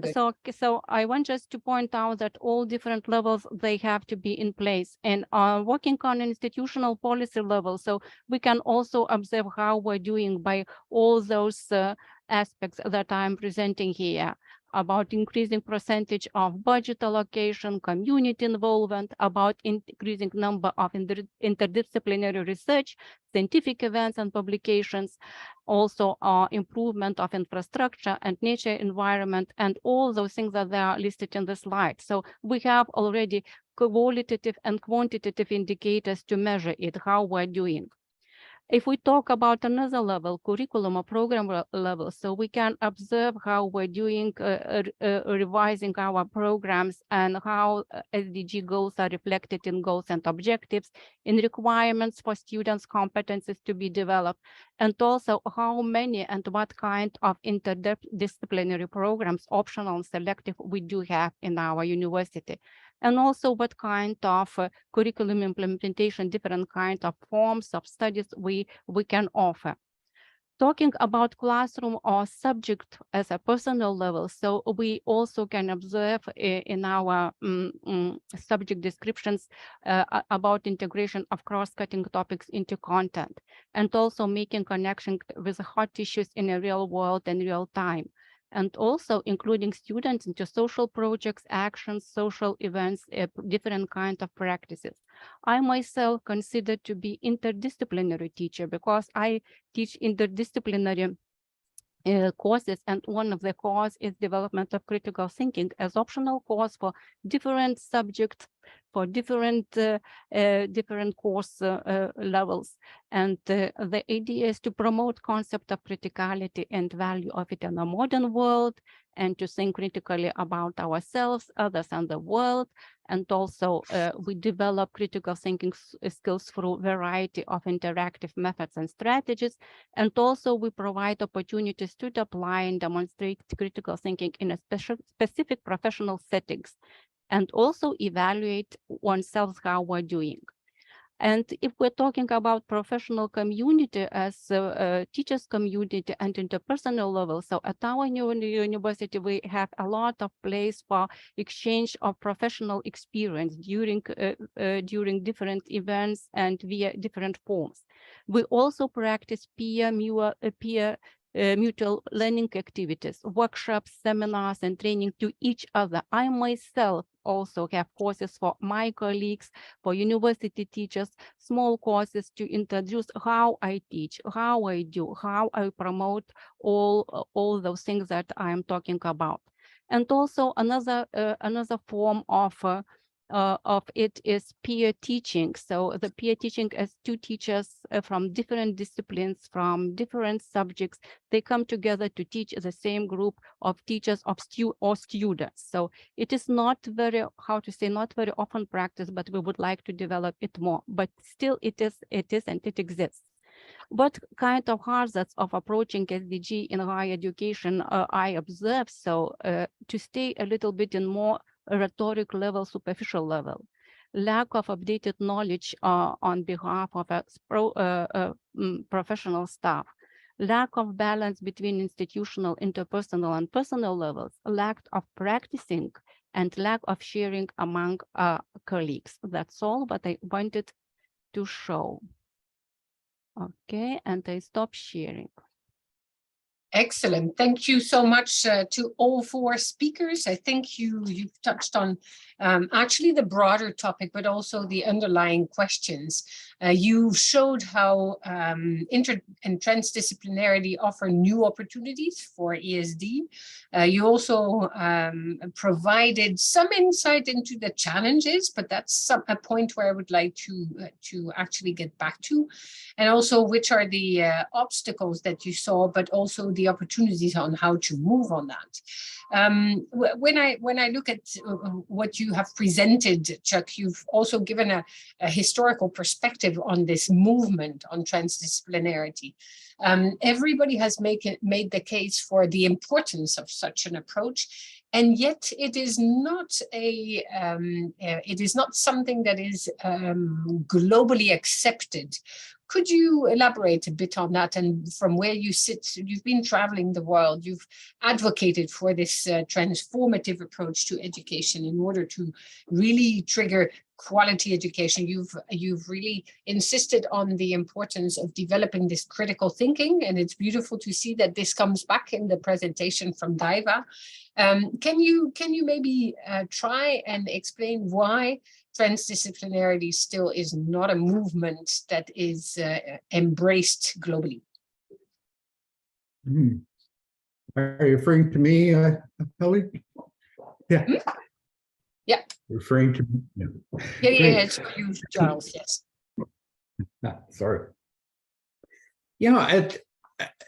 I want just to point out that all different levels, they have to be in place, and working on institutional policy level. So we can also observe how we're doing by all those aspects that I'm presenting here, about increasing percentage of budget allocation, community involvement, about increasing number of interdisciplinary research, scientific events and publications, also improvement of infrastructure and nature environment, and all those things that are listed in the slide. So we have already qualitative and quantitative indicators to measure it, how we're doing. If we talk about another level, curriculum or program level, so we can observe how we're doing revising our programs and how SDG goals are reflected in goals and objectives, in requirements for students' competencies to be developed, and also how many and what kind of interdisciplinary programs, optional and selective, we do have in our university. And also what kind of curriculum implementation, different kind of forms of studies we can offer. Talking about classroom or subject as a personal level, so we also can observe in our subject descriptions about integration of cross-cutting topics into content, and also making connection with hot issues in a real world and real time, and also including students into social projects, actions, social events, different kinds of practices. I myself consider to be interdisciplinary teacher because I teach interdisciplinary courses, and one of the courses is development of critical thinking as optional course for different subjects, for different course levels. And the idea is to promote concept of criticality and value of it in a modern world, and to think critically about ourselves, others, and the world. And also we develop critical thinking skills through a variety of interactive methods and strategies. And also we provide opportunities to apply and demonstrate critical thinking in a specific professional settings, and also evaluate oneself how we're doing. And if we're talking about professional community as teachers community and interpersonal level, so at our university, we have a lot of place for exchange of professional experience during different events and via different forms. We also practice mutual learning activities, workshops, seminars, and training to each other. I myself also have courses for my colleagues, for university teachers, small courses to introduce how I teach, how I do, how I promote all those things that I'm talking about. And also another form of it is peer teaching. So the peer teaching as two teachers from different disciplines, from different subjects, they come together to teach the same group of teachers or students. So it is not very, not very often practiced, but we would like to develop it more. But still it is and it exists. What kind of hazards of approaching SDG in higher education I observe? So to stay a little bit in more rhetoric level, superficial level, lack of updated knowledge on behalf of professional staff, lack of balance between institutional, interpersonal, and personal levels, lack of practicing, and lack of sharing among colleagues. That's all what I wanted to show. Okay, and I stop sharing. Excellent. Thank you so much to all four speakers. I think you've touched on actually the broader topic, but also the underlying questions. You showed how inter and transdisciplinarity offer new opportunities for ESD. You also provided some insight into the challenges, but that's a point where I would like to actually get back to. And also which are the obstacles that you saw, but also the opportunities on how to move on that. When I look at what you have presented, Chuck, you've also given a historical perspective on this movement on transdisciplinarity. Everybody has made the case for the importance of such an approach, and yet it is not something that is globally accepted. Could you elaborate a bit on that? And from where you sit, you've been traveling the world, you've advocated for this transformative approach to education in order to really trigger quality education. You've really insisted on the importance of developing this critical thinking, and it's beautiful to see that this comes back in the presentation from Daiva. Can you maybe try and explain why transdisciplinarity still is not a movement that is embraced globally? Are you referring to me, Kelly? Yeah. Yeah. Referring to me? Yeah, it's for you, Charles, yes. Sorry.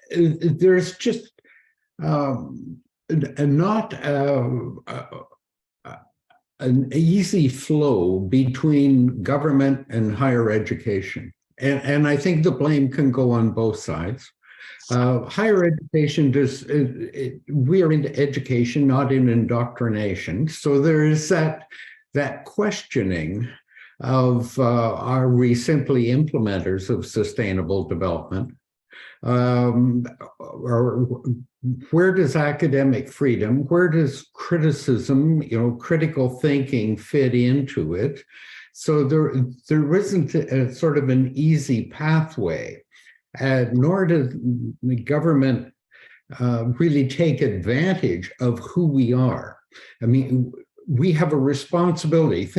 There's just not an easy flow between government and higher education. And I think the blame can go on both sides. Higher education we are into education, not in indoctrination. So there is that questioning of are we simply implementers of sustainable development? Or where does academic freedom, where does criticism, critical thinking fit into it? So there isn't a sort of an easy pathway, nor does the government really take advantage of who we are. I mean, we have a responsibility.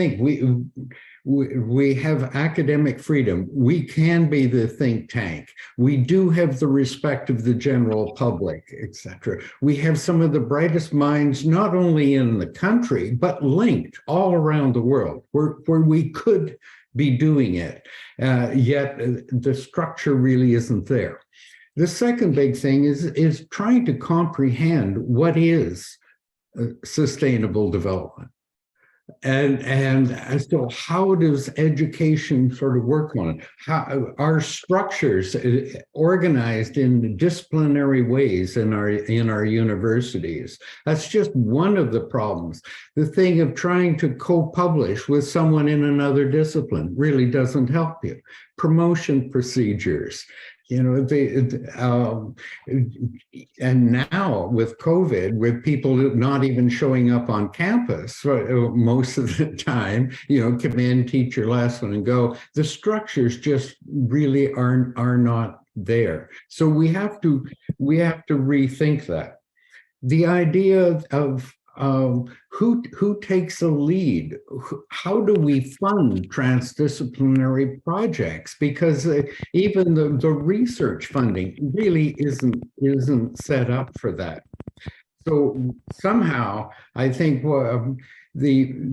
We have academic freedom. We can be the think tank. We do have the respect of the general public, etc. We have some of the brightest minds, not only in the country, but linked all around the world where we could be doing it. Yet the structure really isn't there. The second big thing is trying to comprehend what is sustainable development. And so how does education sort of work on it? How are structures organized in disciplinary ways in our universities? That's just one of the problems. The thing of trying to co-publish with someone in another discipline really doesn't help you. Promotion procedures. You know, and now with COVID, with people not even showing up on campus most of the time, you know, come in, teach your lesson and go, the structures just really are not there. So we have to rethink that. The idea of who takes a lead? How do we fund transdisciplinary projects? Because even the research funding really isn't set up for that. So somehow I think the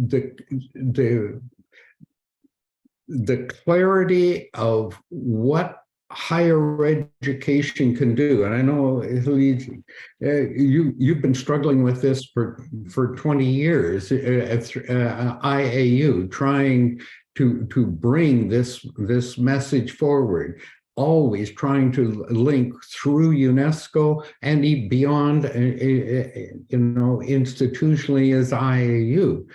clarity of what higher education can do, and I know you've been struggling with this for 20 years at IAU, trying to bring this message forward, always trying to link through UNESCO and beyond, you know, institutionally as IAU,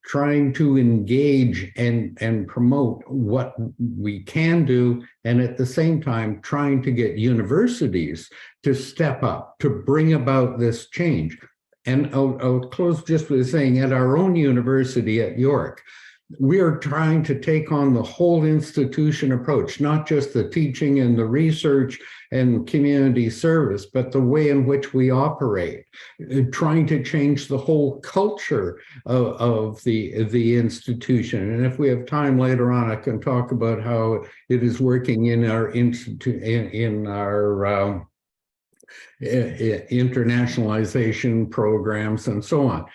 trying to engage and promote what we can do, and at the same time trying to get universities to step up, to bring about this change. And I'll close just with saying, at our own university at York, we are trying to take on the whole institution approach, not just the teaching and the research and community service, but the way in which we operate, trying to change the whole culture of the institution. And if we have time later on, I can talk about how it is working in our internationalization programs and so on.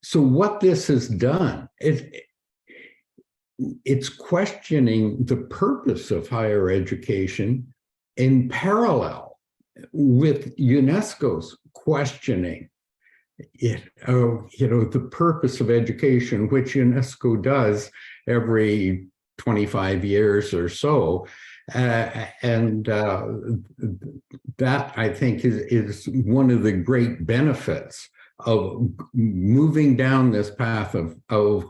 So what this has done, it's questioning the purpose of higher education in parallel with UNESCO's questioning the purpose of education, which UNESCO does every 25 years or so. And that, I think, is one of the great benefits of moving down this path of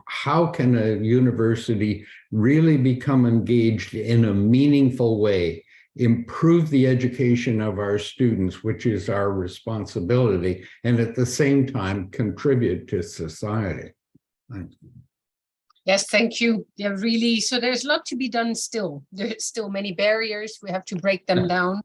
how can a university really become engaged in a meaningful way, improve the education of our students, which is our responsibility, and at the same time contribute to society. Thanks. Yes, thank you. Yeah, really. So there's a lot to be done still. There's still many barriers. We have to break them down.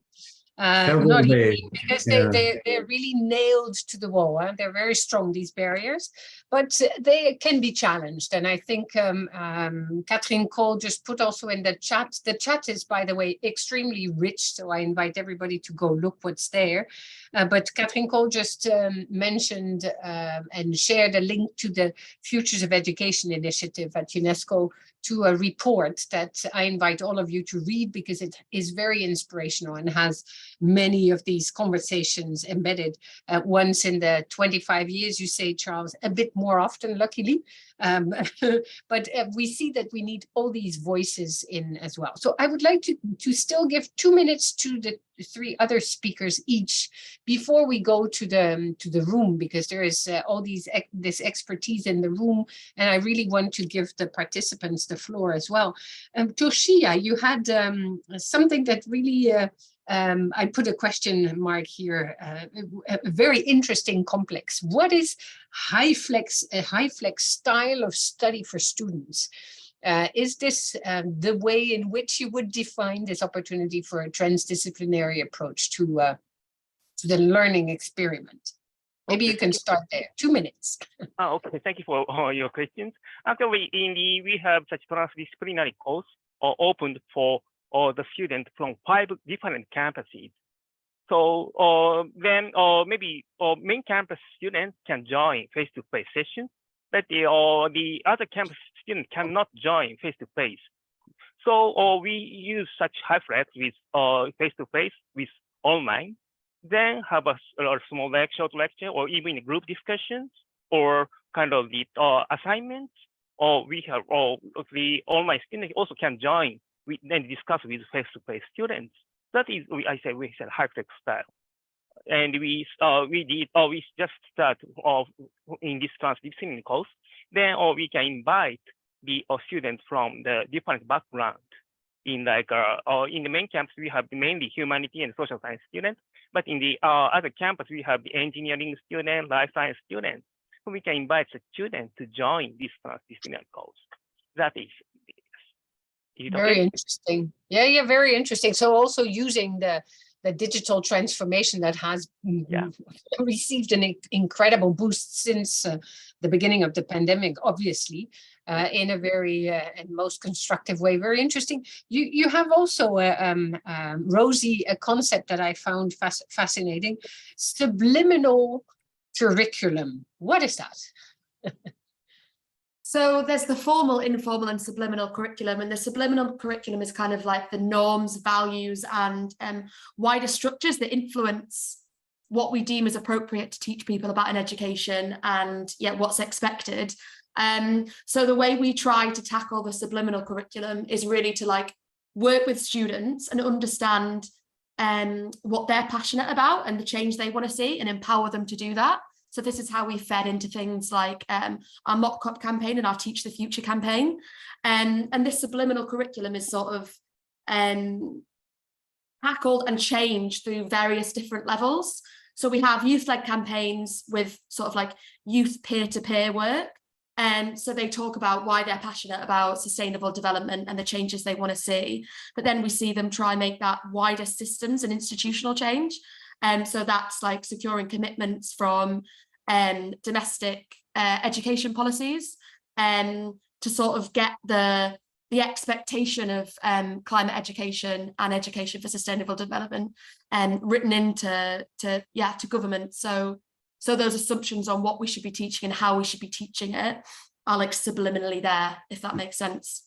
Not easy, because they're really nailed to the wall. They're very strong, these barriers, but they can be challenged. And I think Catherine Cole just put also in the chat. The chat is, by the way, extremely rich, so I invite everybody to go look what's there. But Catherine Cole just mentioned and shared a link to the Futures of Education initiative at UNESCO, to a report that I invite all of you to read, because it is very inspirational and has many of these conversations embedded. Once in the 25 years, you say, Charles, a bit more often, luckily. But we see that we need all these voices in as well. So I would like to still give 2 minutes to the 3 other speakers each before we go to the room, because there is all this expertise in the room, and I really want to give the participants the floor as well. Toshia, you had something that really I put a question mark here, a very interesting complex. What is a high flex style of study for students? Is this the way in which you would define this opportunity for a transdisciplinary approach to the learning experiment? Maybe you can start there. 2 minutes. Okay, thank you for your questions. Actually, we have such transdisciplinary course opened for the students from 5 different campuses. So then maybe main campus students can join face-to-face sessions, but the other campus students cannot join face-to-face. So we use such high flex with face-to-face with online, then have a small short lecture, or even group discussions, or kind of the assignments or we have, or all my students also can join. We then discuss with face-to-face students. That is, I say, we said hybrid style. And we just start in this transdisciplinary course. Then we can invite the students from the different background. In in the main campus, we have mainly humanity and social science students. But in the other campus, we have the engineering students, life science students. So we can invite the students to join this transdisciplinary course. That is very interesting. Yeah, very interesting. So also using the digital transformation that has received an incredible boost since the beginning of the pandemic, obviously, in a very and most constructive way. Very interesting. You have also, Rosie, a concept that I found fascinating: subliminal curriculum. What is that? So there's the formal, informal, and subliminal curriculum, and the subliminal curriculum is kind of like the norms, values, and wider structures that influence what we deem as appropriate to teach people about an education and what's expected. So the way we try to tackle the subliminal curriculum is really to work with students and understand what they're passionate about and the change they want to see, and empower them to do that. So this is how we fed into things like our mock-up campaign and our Teach the Future campaign. And this subliminal curriculum is sort of tackled and changed through various different levels. So we have youth-led campaigns with sort of youth peer-to-peer work. And so they talk about why they're passionate about sustainable development and the changes they want to see. But then we see them try and make that wider systems and institutional change. So that's securing commitments from domestic education policies to sort of get the expectation of climate education and education for sustainable development written into to government. So those assumptions on what we should be teaching and how we should be teaching it are subliminally there, if that makes sense.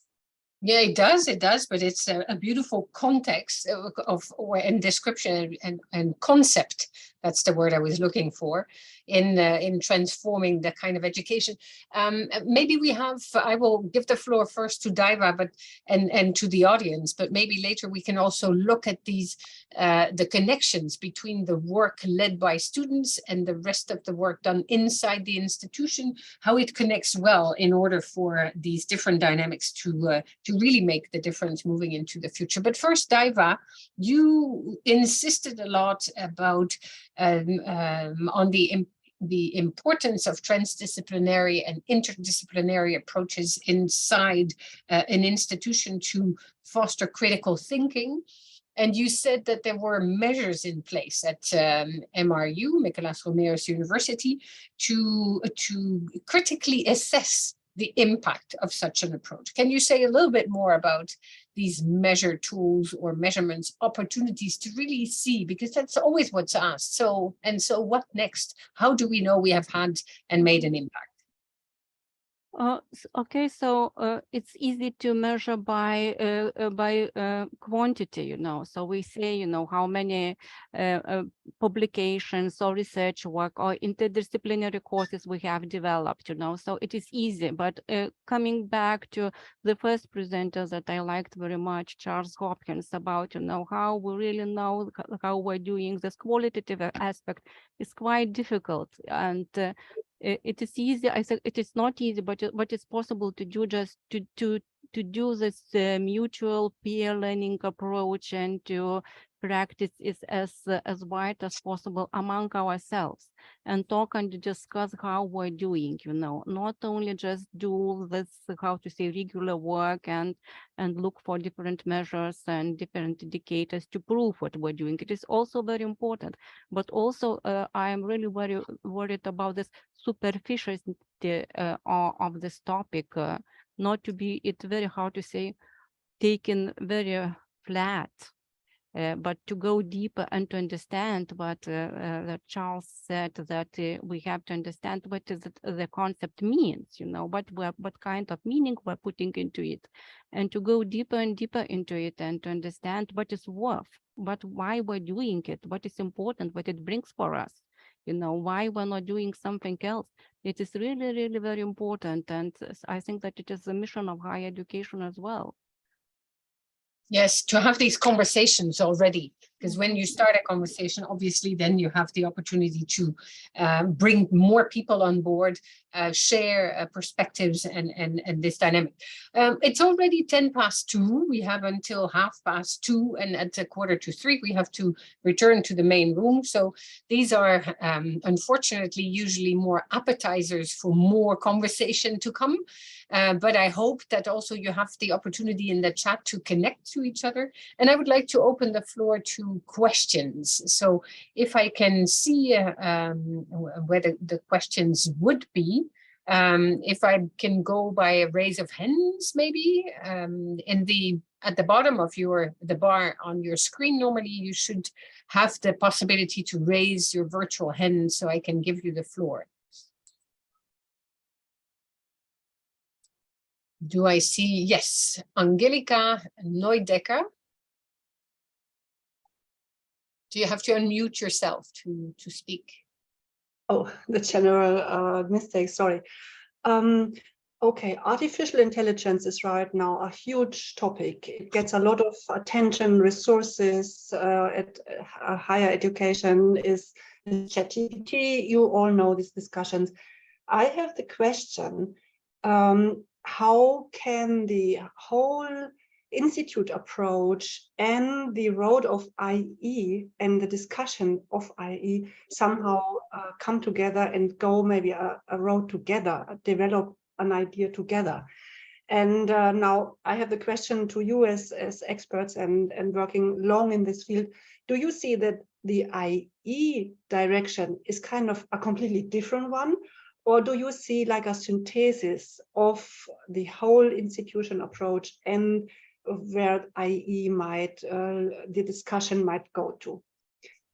Yeah, it does, but it's a beautiful context and description and concept. That's the word I was looking for in transforming the kind of education. Maybe I will give the floor first to Daiva, and to the audience, but maybe later we can also look at these, the connections between the work led by students and the rest of the work done inside the institution, how it connects well in order for these different dynamics to really make the difference moving into the future. But first, Daiva, you insisted a lot about on the importance of transdisciplinary and interdisciplinary approaches inside an institution to foster critical thinking. And you said that there were measures in place at MRU, Nicolas Romero's University, to critically assess the impact of such an approach. Can you say a little bit more about these measure tools or measurements, opportunities to really see, because that's always what's asked. So what next? How do we know we have had and made an impact? Okay, so it's easy to measure by quantity, So we say, how many publications or research work or interdisciplinary courses we have developed, So it is easy. But coming back to the first presenter that I liked very much, Charles Hopkins, about, how we really know how we're doing this qualitative aspect is quite difficult. And it is easy. I think it is not easy, but it's possible to do, just to do this mutual peer learning approach and to practice is as wide as possible among ourselves and talk and discuss how we're doing, not only just do this, how to say, regular work and look for different measures and different indicators to prove what we're doing. It is also very important, but also I am really very worried about this superficiality of this topic, not to be, it's very hard to say, taken very flat. But to go deeper and to understand what that Charles said, that we have to understand what the concept means, what kind of meaning we're putting into it, and to go deeper and deeper into it and to understand what is worth, why we're doing it, what is important, what it brings for us. why we're not doing something else. It is really, really very important. And I think that it is the mission of higher education as well. Yes, to have these conversations already, because when you start a conversation, obviously, then you have the opportunity to bring more people on board, share perspectives and this dynamic. It's already 2:10. We have until 2:30, and at 2:45, we have to return to the main room. So these are unfortunately usually more appetizers for more conversation to come. But I hope that also you have the opportunity in the chat to connect to each other. And I would like to open the floor to questions. So if I can see whether the questions would be, if I can go by a raise of hands, maybe at the bottom of the bar on your screen, normally you should have the possibility to raise your virtual hand so I can give you the floor. Do I see? Yes, Angelika Neudecker. Do you have to unmute yourself to speak? Oh, the general mistake, sorry. Okay, artificial intelligence is right now a huge topic. It gets a lot of attention, resources at higher education is ChatGPT. You all know these discussions. I have the question, how can the whole institute approach and the road of IE and the discussion of IE somehow come together and go maybe a road together, develop an idea together? And now I have the question to you as experts and working long in this field. Do you see that the IE direction is kind of a completely different one? Or do you see like a synthesis of the whole institution approach and where IE might, the discussion might go to?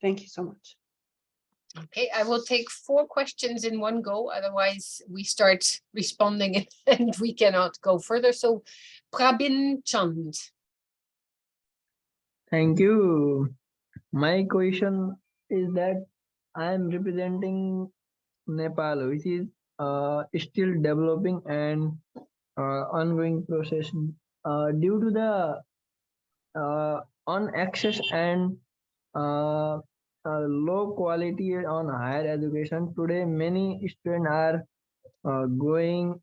Thank you so much. Okay, I will take 4 questions in one go, otherwise we start responding and we cannot go further. So Prabin Chand. Thank you. My question is that I am representing Nepal, which is still developing and ongoing process. Due to the unaccess and low quality on higher education, today many students are going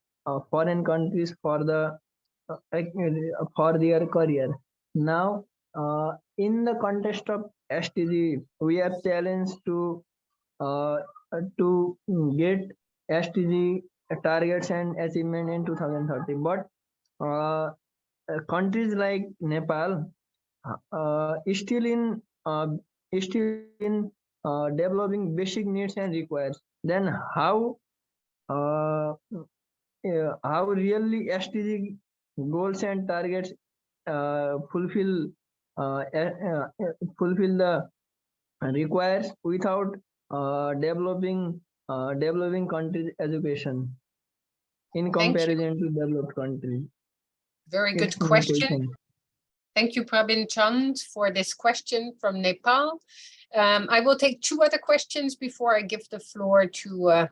foreign countries for their career. Now, in the context of SDG, we are challenged to get SDG targets and achievement in 2030. But countries like Nepal still in developing basic needs and requires. Then how really SDG goals and targets fulfill the requires without developing countries' education in comparison to developed countries? Very good question. Thank you, Prabin Chand, for this question from Nepal. I will take 2 other questions before I give the floor to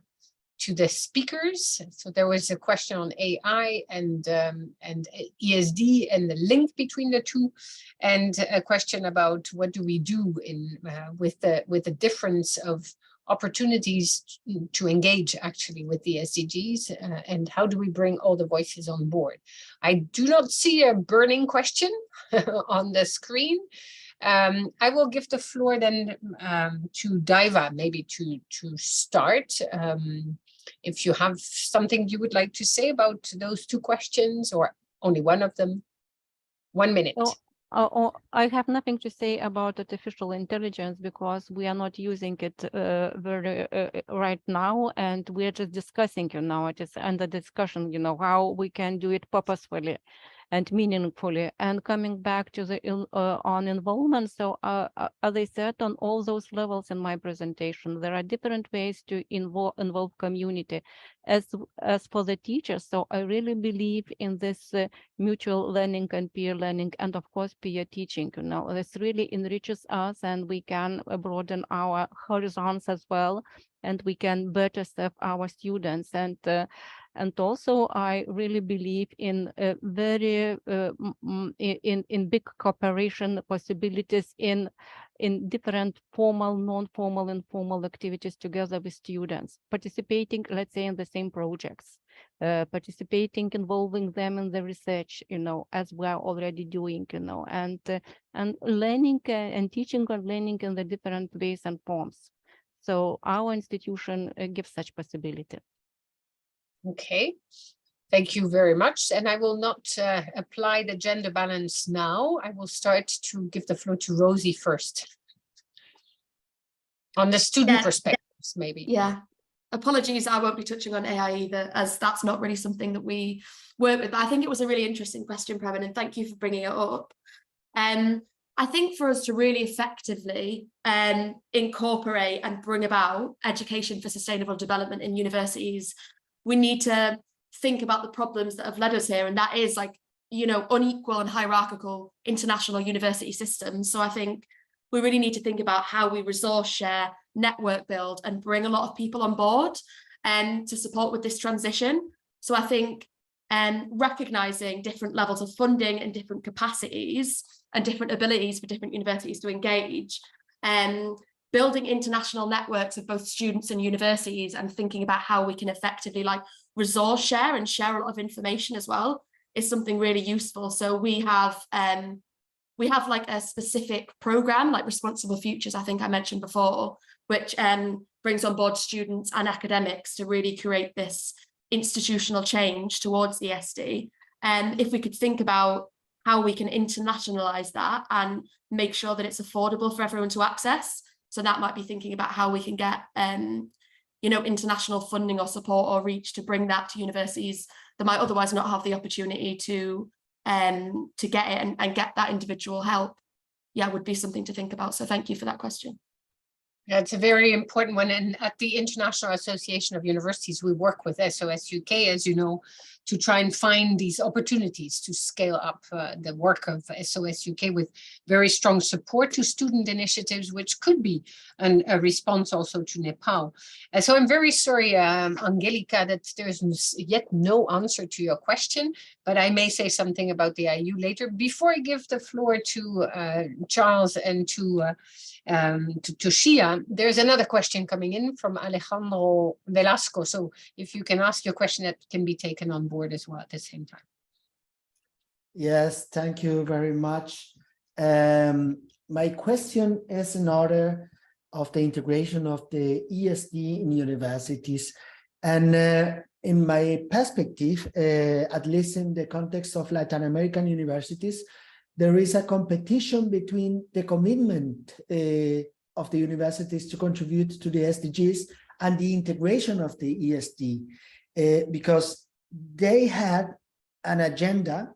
the speakers. So there was a question on AI and ESD and the link between the two, and a question about what do we do with the difference of opportunities to engage actually with the SDGs, and how do we bring all the voices on board. I do not see a burning question on the screen. I will give the floor then to Daiva, maybe to start. If you have something you would like to say about those 2 questions, or only one of them. 1 minute. I have nothing to say about artificial intelligence because we are not using it right now, and we are just discussing, it is under discussion, how we can do it purposefully. and meaningfully. And coming back to the on involvement, so as I said, on all those levels in my presentation, there are different ways to involve community. As for the teachers, so I really believe in this mutual learning and peer learning, and of course peer teaching. You know, this really enriches us, and we can broaden our horizons as well, and we can better serve our students. And also I really believe in very in big cooperation possibilities in different formal, non-formal, and formal activities together with students, participating, let's say, in the same projects, participating, involving them in the research, you know, as we are already doing, you know, and learning and teaching and learning in the different ways and forms. So our institution gives such possibility. Okay, thank you very much. And I will not apply the gender balance now. I will start to give the floor to Rosie first. On the student perspectives, maybe. Yeah. Apologies, I won't be touching on AI either, as that's not really something that we work with. But I think it was a really interesting question, Previn, and thank you for bringing it up. I think for us to really effectively incorporate and bring about education for sustainable development in universities, we need to think about the problems that have led us here. And that is, like, you know, unequal and hierarchical international university systems. So I think we really need to think about how we resource share, network build, and bring a lot of people on board to support with this transition. So I think recognizing different levels of funding and different capacities and different abilities for different universities to engage, building international networks of both students and universities, and thinking about how we can effectively like resource share and share a lot of information as well is something really useful. So we have like a specific program like Responsible Futures, I think I mentioned before, which brings on board students and academics to really create this institutional change towards the ESD. And if we could think about how we can internationalize that and make sure that it's affordable for everyone to access. So that might be thinking about how we can get, you know, international funding or support or reach to bring that to universities that might otherwise not have the opportunity to get it and get that individual help. Yeah, would be something to think about. So thank you for that question. Yeah, it's a very important one. And at the International Association of Universities, we work with SOS UK, as you know, to try and find these opportunities to scale up the work of SOS UK with very strong support to student initiatives, which could be a response also to Nepal. So I'm very sorry, Angelica, that there's yet no answer to your question, but I may say something about the IU later. Before I give the floor to Charles and to Shia, there's another question coming in from Alejandro Velasco. So if you can ask your question, that can be taken on board as well at the same time. Yes, thank you very much. My question is in order of the integration of the ESD in universities. And in my perspective, at least in the context of Latin American universities, there is a competition between the commitment of the universities to contribute to the SDGs and the integration of the ESD, because they had an agenda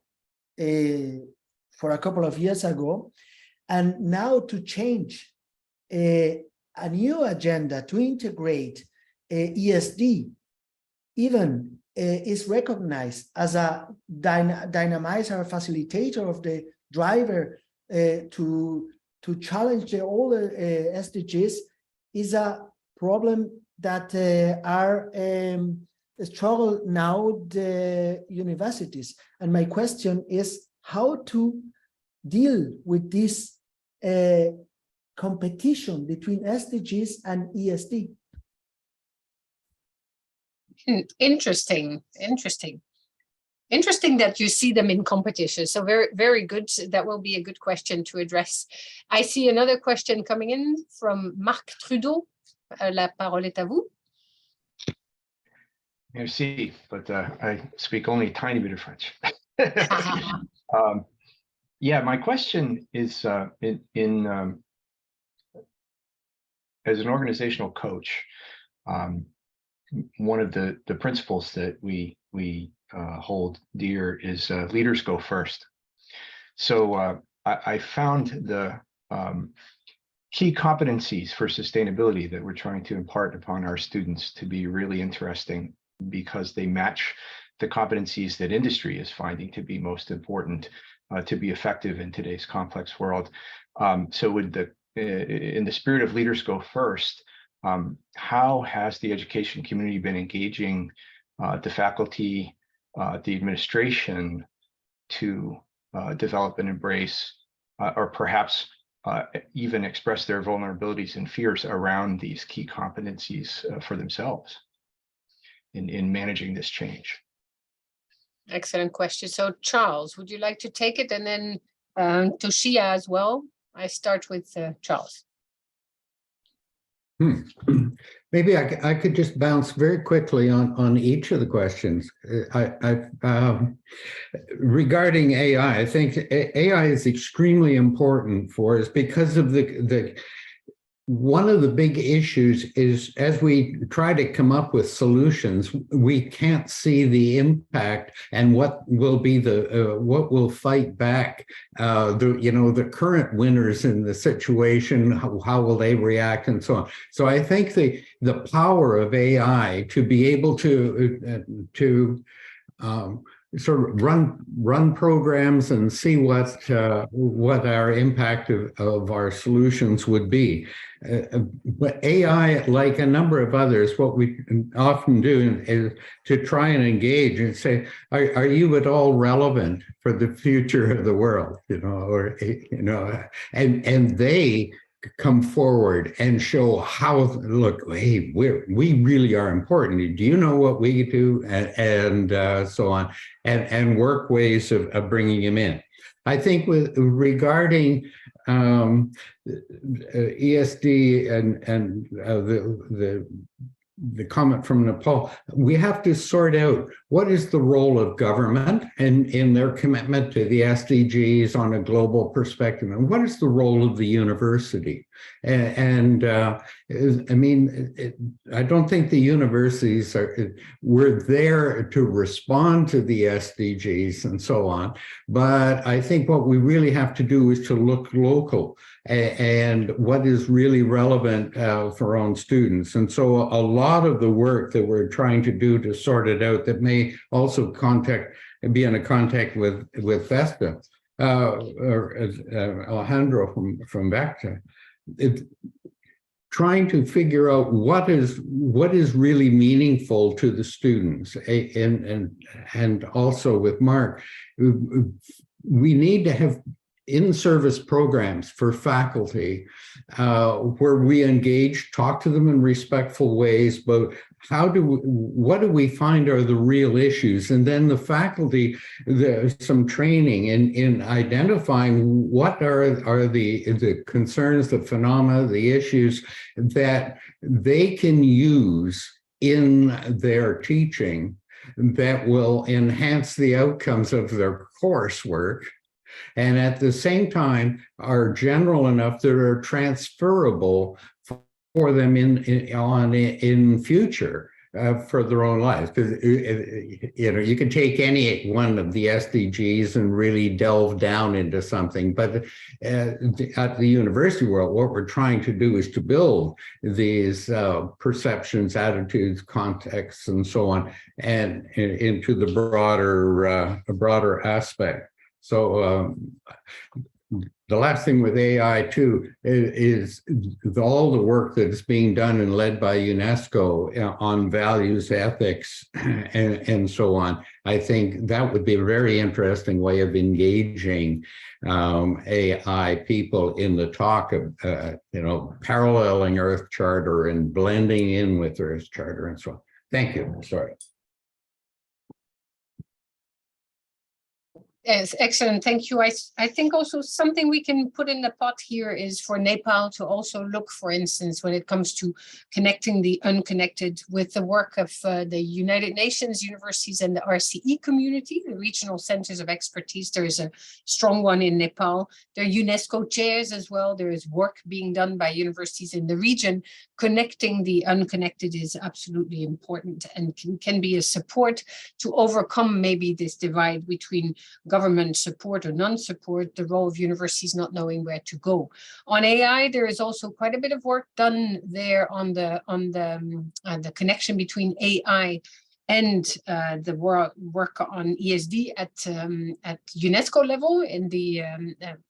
for a couple of years ago, and now to change a new agenda to integrate ESD even is recognized as a dynamizer, facilitator of the driver to challenge the older SDGs is a problem that are struggle now the universities. And my question is how to deal with this competition between SDGs and ESD. Interesting. Interesting that you see them in competition. So very, very good. That will be a good question to address. I see another question coming in from Marc Trudeau. La parole est à vous. Merci, but I speak only a tiny bit of French. Yeah, my question is as an organizational coach, one of the principles that we hold dear is leaders go first. So I found the key competencies for sustainability that we're trying to impart upon our students to be really interesting, because they match the competencies that industry is finding to be most important to be effective in today's complex world. So with in the spirit of leaders go first, how has the education community been engaging the faculty, the administration to develop and embrace, or perhaps even express their vulnerabilities and fears around these key competencies for themselves in managing this change? Excellent question. So Charles, would you like to take it? And then Toshia as well. I start with Charles. Maybe I could just bounce very quickly on each of the questions. Regarding AI, I think AI is extremely important for us because of one of the big issues is, as we try to come up with solutions, we can't see the impact and what will be what will fight back the current winners in the situation. How will they react, and so on. So I think the power of AI to be able to sort of run programs and see what our impact of our solutions would be. But AI, like a number of others, what we often do is to try and engage and say, are you at all relevant for the future of the world? And they come forward and show how, look, hey, we really are important. Do you know what we do? And so on, and work ways of bringing them in. I think regarding ESD and the comment from Nepal, we have to sort out what is the role of government and in their commitment to the SDGs on a global perspective, and what is the role of the university. I don't think the universities were there to respond to the SDGs and so on, but I think what we really have to do is to look local and what is really relevant for our own students. And so a lot of the work that we're trying to do to sort it out, that may also be in a contact with Vesta or Alejandro from Vecta, trying to figure out what is really meaningful to the students, and also with Mark, we need to have in-service programs for faculty where we engage, talk to them in respectful ways, but what do we find are the real issues? And then the faculty, some training in identifying what are the concerns, the phenomena, the issues that they can use in their teaching that will enhance the outcomes of their coursework, and at the same time are general enough that are transferable for them in future for their own lives. Because you can take any one of the SDGs and really delve down into something, but at the university world, what we're trying to do is to build these perceptions, attitudes, contexts, and so on, and into the broader aspect. So the last thing with AI too is all the work that is being done and led by UNESCO on values, ethics, and so on. I think that would be a very interesting way of engaging AI people in the talk of paralleling Earth Charter and blending in with Earth Charter and so on. Thank you. Sorry. Yes, excellent. Thank you. I think also something we can put in the pot here is for Nepal to also look, for instance, when it comes to connecting the unconnected with the work of the United Nations universities and the RCE community, the regional centers of expertise. There is a strong one in Nepal. There are UNESCO chairs as well. There is work being done by universities in the region. Connecting the unconnected is absolutely important and can be a support to overcome maybe this divide between government support or non-support, the role of universities not knowing where to go. On AI, there is also quite a bit of work done there on the connection between AI and the work on ESD at UNESCO level in the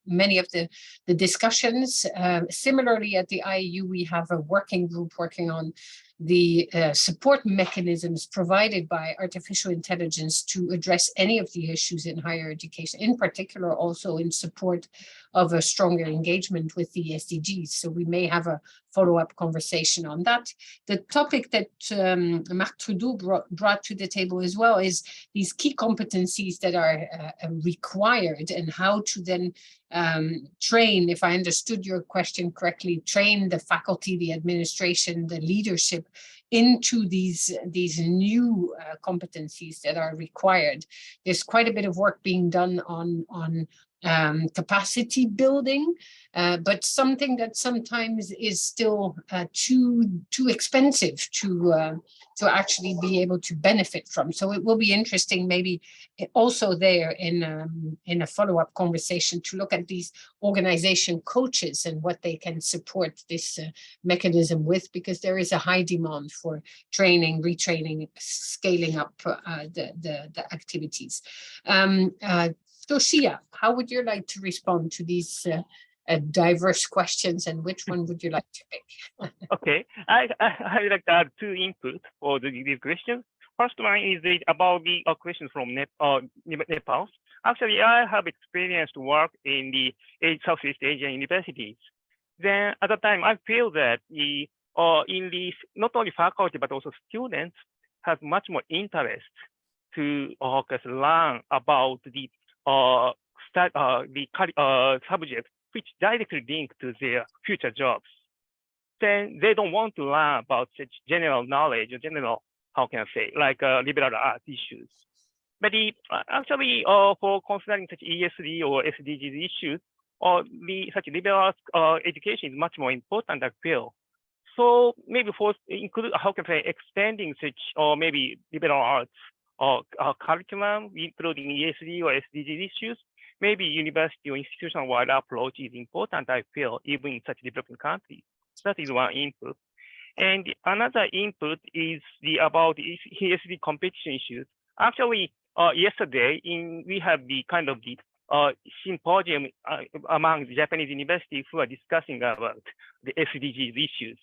many of the discussions. Similarly, at the IAU, we have a working group working on the support mechanisms provided by artificial intelligence to address any of the issues in higher education, in particular also in support of a stronger engagement with the SDGs. So we may have a follow-up conversation on that. The topic that Marc Trudeau brought to the table as well is these key competencies that are required and how to then train, if I understood your question correctly, train the faculty, the administration, the leadership into these new competencies that are required. There's quite a bit of work being done on capacity building, but something that sometimes is still too expensive to actually be able to benefit from. So it will be interesting maybe also there in a follow-up conversation to look at these organization coaches and what they can support this mechanism with, because there is a high demand for training, retraining, scaling up the activities. Sophia, how would you like to respond to these diverse questions, and which one would you like to pick? Okay, I would like to add two inputs for these questions. First one is about the questions from Nepal. Actually, I have experienced work in the Southeast Asian universities. Then at the time, I feel that in these, not only faculty, but also students have much more interest to learn about the subjects which directly link to their future jobs. Then they don't want to learn about such general knowledge or general, how can I say, like liberal arts issues. But actually, for considering such ESD or SDGs issues, such liberal education is much more important, I feel. So maybe for include, how can I say, extending such or maybe liberal arts or curriculum, including ESD or SDG issues, maybe university or institutional-wide approach is important, I feel, even in such developing countries. That is one input. And another input is about the ESD competition issues. Actually, yesterday, we have the kind of the symposium among the Japanese universities who are discussing about the SDGs issues.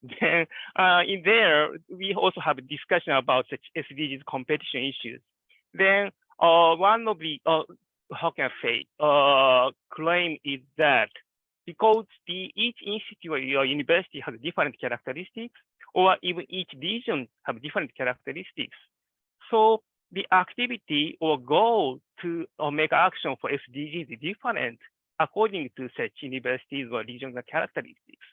Then in there, we also have a discussion about such SDGs competition issues. Then one of the, how can I say, claim is that because each institute or university has different characteristics, or even each region have different characteristics. So the activity or goal to make action for SDGs is different according to such universities or regional characteristics.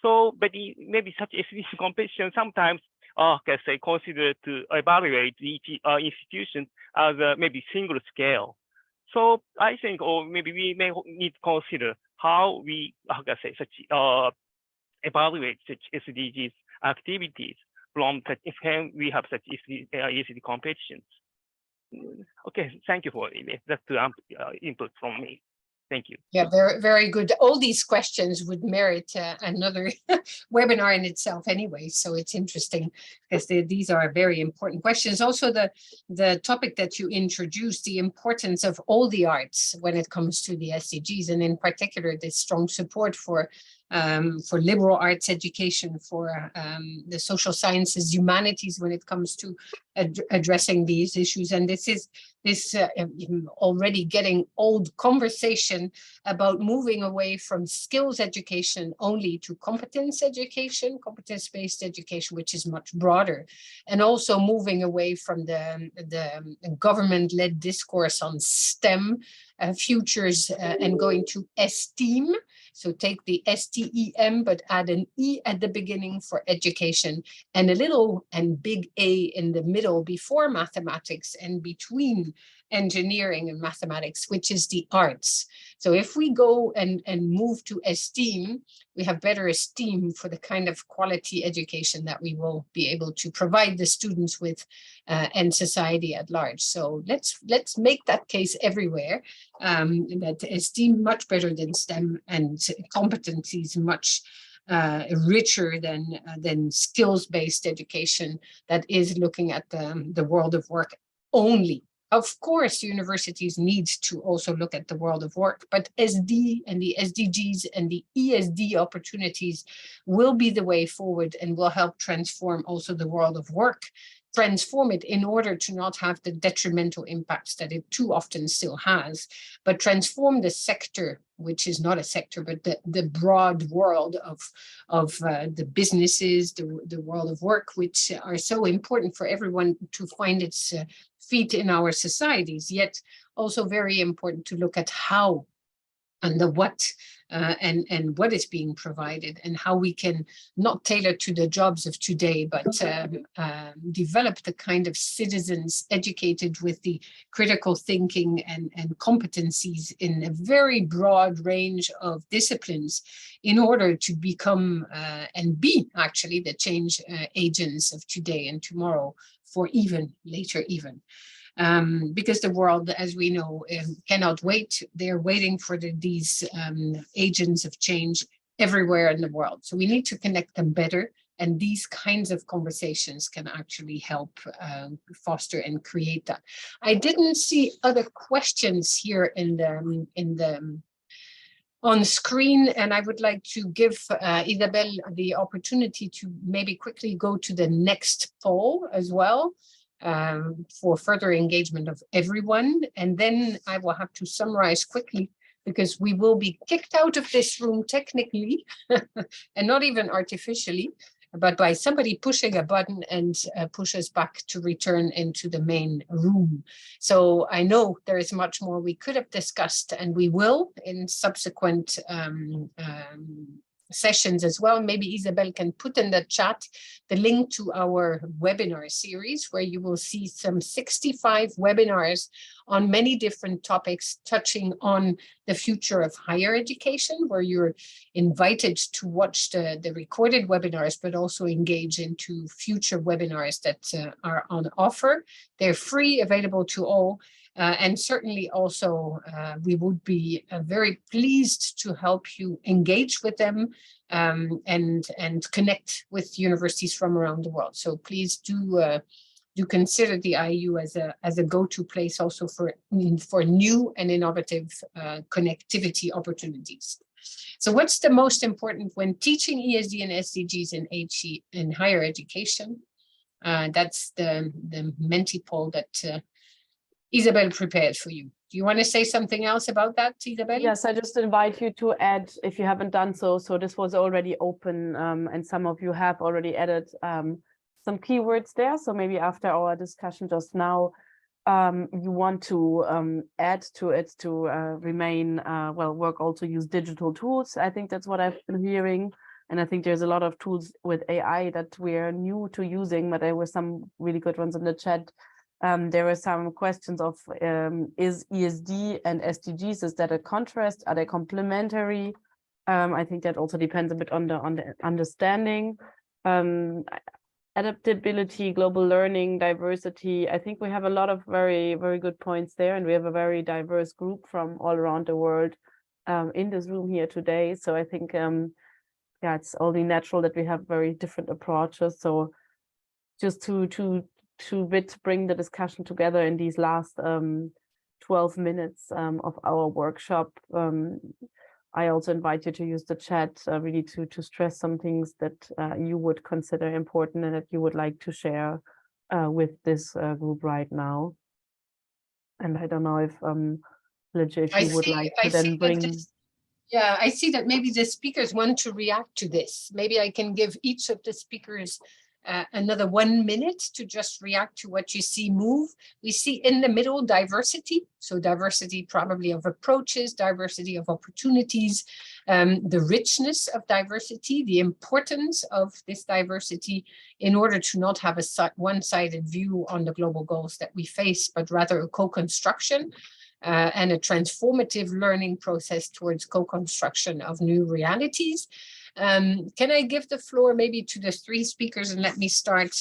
So, but maybe such SDG competition sometimes, can say, consider to evaluate each institution as maybe single scale. So I think, or maybe we may need to consider how we, how can I say, such evaluate such SDGs activities from such if we have such ESD competitions. Okay, thank you for it. That's the input from me. Thank you. Yeah, very, very good. All these questions would merit another webinar in itself anyway. So it's interesting because these are very important questions. Also, the topic that you introduced, the importance of all the arts when it comes to the SDGs, and in particular, the strong support for for liberal arts education, for the social sciences, humanities when it comes to addressing these issues. And this is already getting old conversation about moving away from skills education only to competence education, competence-based education, which is much broader, and also moving away from the government-led discourse on STEM futures and going to STEAM. So take the STEM, but add an E at the beginning for education and a little and big A in the middle before mathematics and between engineering and mathematics, which is the arts. So if we go and move to esteem, we have better esteem for the kind of quality education that we will be able to provide the students with and society at large. So let's make that case everywhere, that esteem much better than STEM and competencies much richer than skills-based education that is looking at the world of work only. Of course, universities need to also look at the world of work, but SD and the SDGs and the ESD opportunities will be the way forward and will help transform also the world of work, transform it in order to not have the detrimental impacts that it too often still has, but transform the sector, which is not a sector, but the broad world of the businesses, the world of work, which are so important for everyone to find its feet in our societies, yet also very important to look at how and the what and what is being provided and how we can not tailor to the jobs of today, but develop the kind of citizens educated with the critical thinking and competencies in a very broad range of disciplines in order to become and be actually the change agents of today and tomorrow for even later even. Because the world, as we know, cannot wait. They're waiting for these agents of change everywhere in the world. So we need to connect them better. And these kinds of conversations can actually help foster and create that. I didn't see other questions here on screen, and I would like to give Isabel the opportunity to maybe quickly go to the next poll as well. For further engagement of everyone. And then I will have to summarize quickly because we will be kicked out of this room technically and not even artificially, but by somebody pushing a button and push us back to return into the main room. So I know there is much more we could have discussed, and we will in subsequent sessions as well. Maybe Isabel can put in the chat the link to our webinar series, where you will see some 65 webinars on many different topics touching on the future of higher education, where you're invited to watch the recorded webinars, but also engage into future webinars that are on offer. They're free, available to all. And certainly also we would be very pleased to help you engage with them and connect with universities from around the world. So please do consider the IU as a go-to place also for new and innovative connectivity opportunities. So what's the most important when teaching ESD and SDGs in higher education? That's the Menti poll that Isabel prepared for you. Do you want to say something else about that, Isabel? Yes, I just invite you to add, if you haven't done so. So this was already open and some of you have already added some keywords there. So maybe after our discussion just now, you want to add to it to remain, work also use digital tools. I think that's what I've been hearing. And I think there's a lot of tools with AI that we're new to using, but there were some really good ones in the chat. There were some questions of is ESD and SDGs, is that a contrast? Are they complementary? I think that also depends a bit on the understanding. Adaptability, global learning, diversity. I think we have a lot of very, very good points there, and we have a very diverse group from all around the world in this room here today. So I think, yeah, it's only natural that we have very different approaches. So just to bring the discussion together in these last 12 minutes of our workshop, I also invite you to use the chat really to stress some things that you would consider important and that you would like to share with this group right now. And I don't know if Lidja, if you would like to then bring. Yeah, I see that maybe the speakers want to react to this. Maybe I can give each of the speakers another 1 minute to just react to what you see move. We see in the middle diversity. So diversity probably of approaches, diversity of opportunities, the richness of diversity, the importance of this diversity in order to not have a one-sided view on the global goals that we face, but rather a co-construction and a transformative learning process towards co-construction of new realities. Can I give the floor maybe to the 3 speakers, and let me start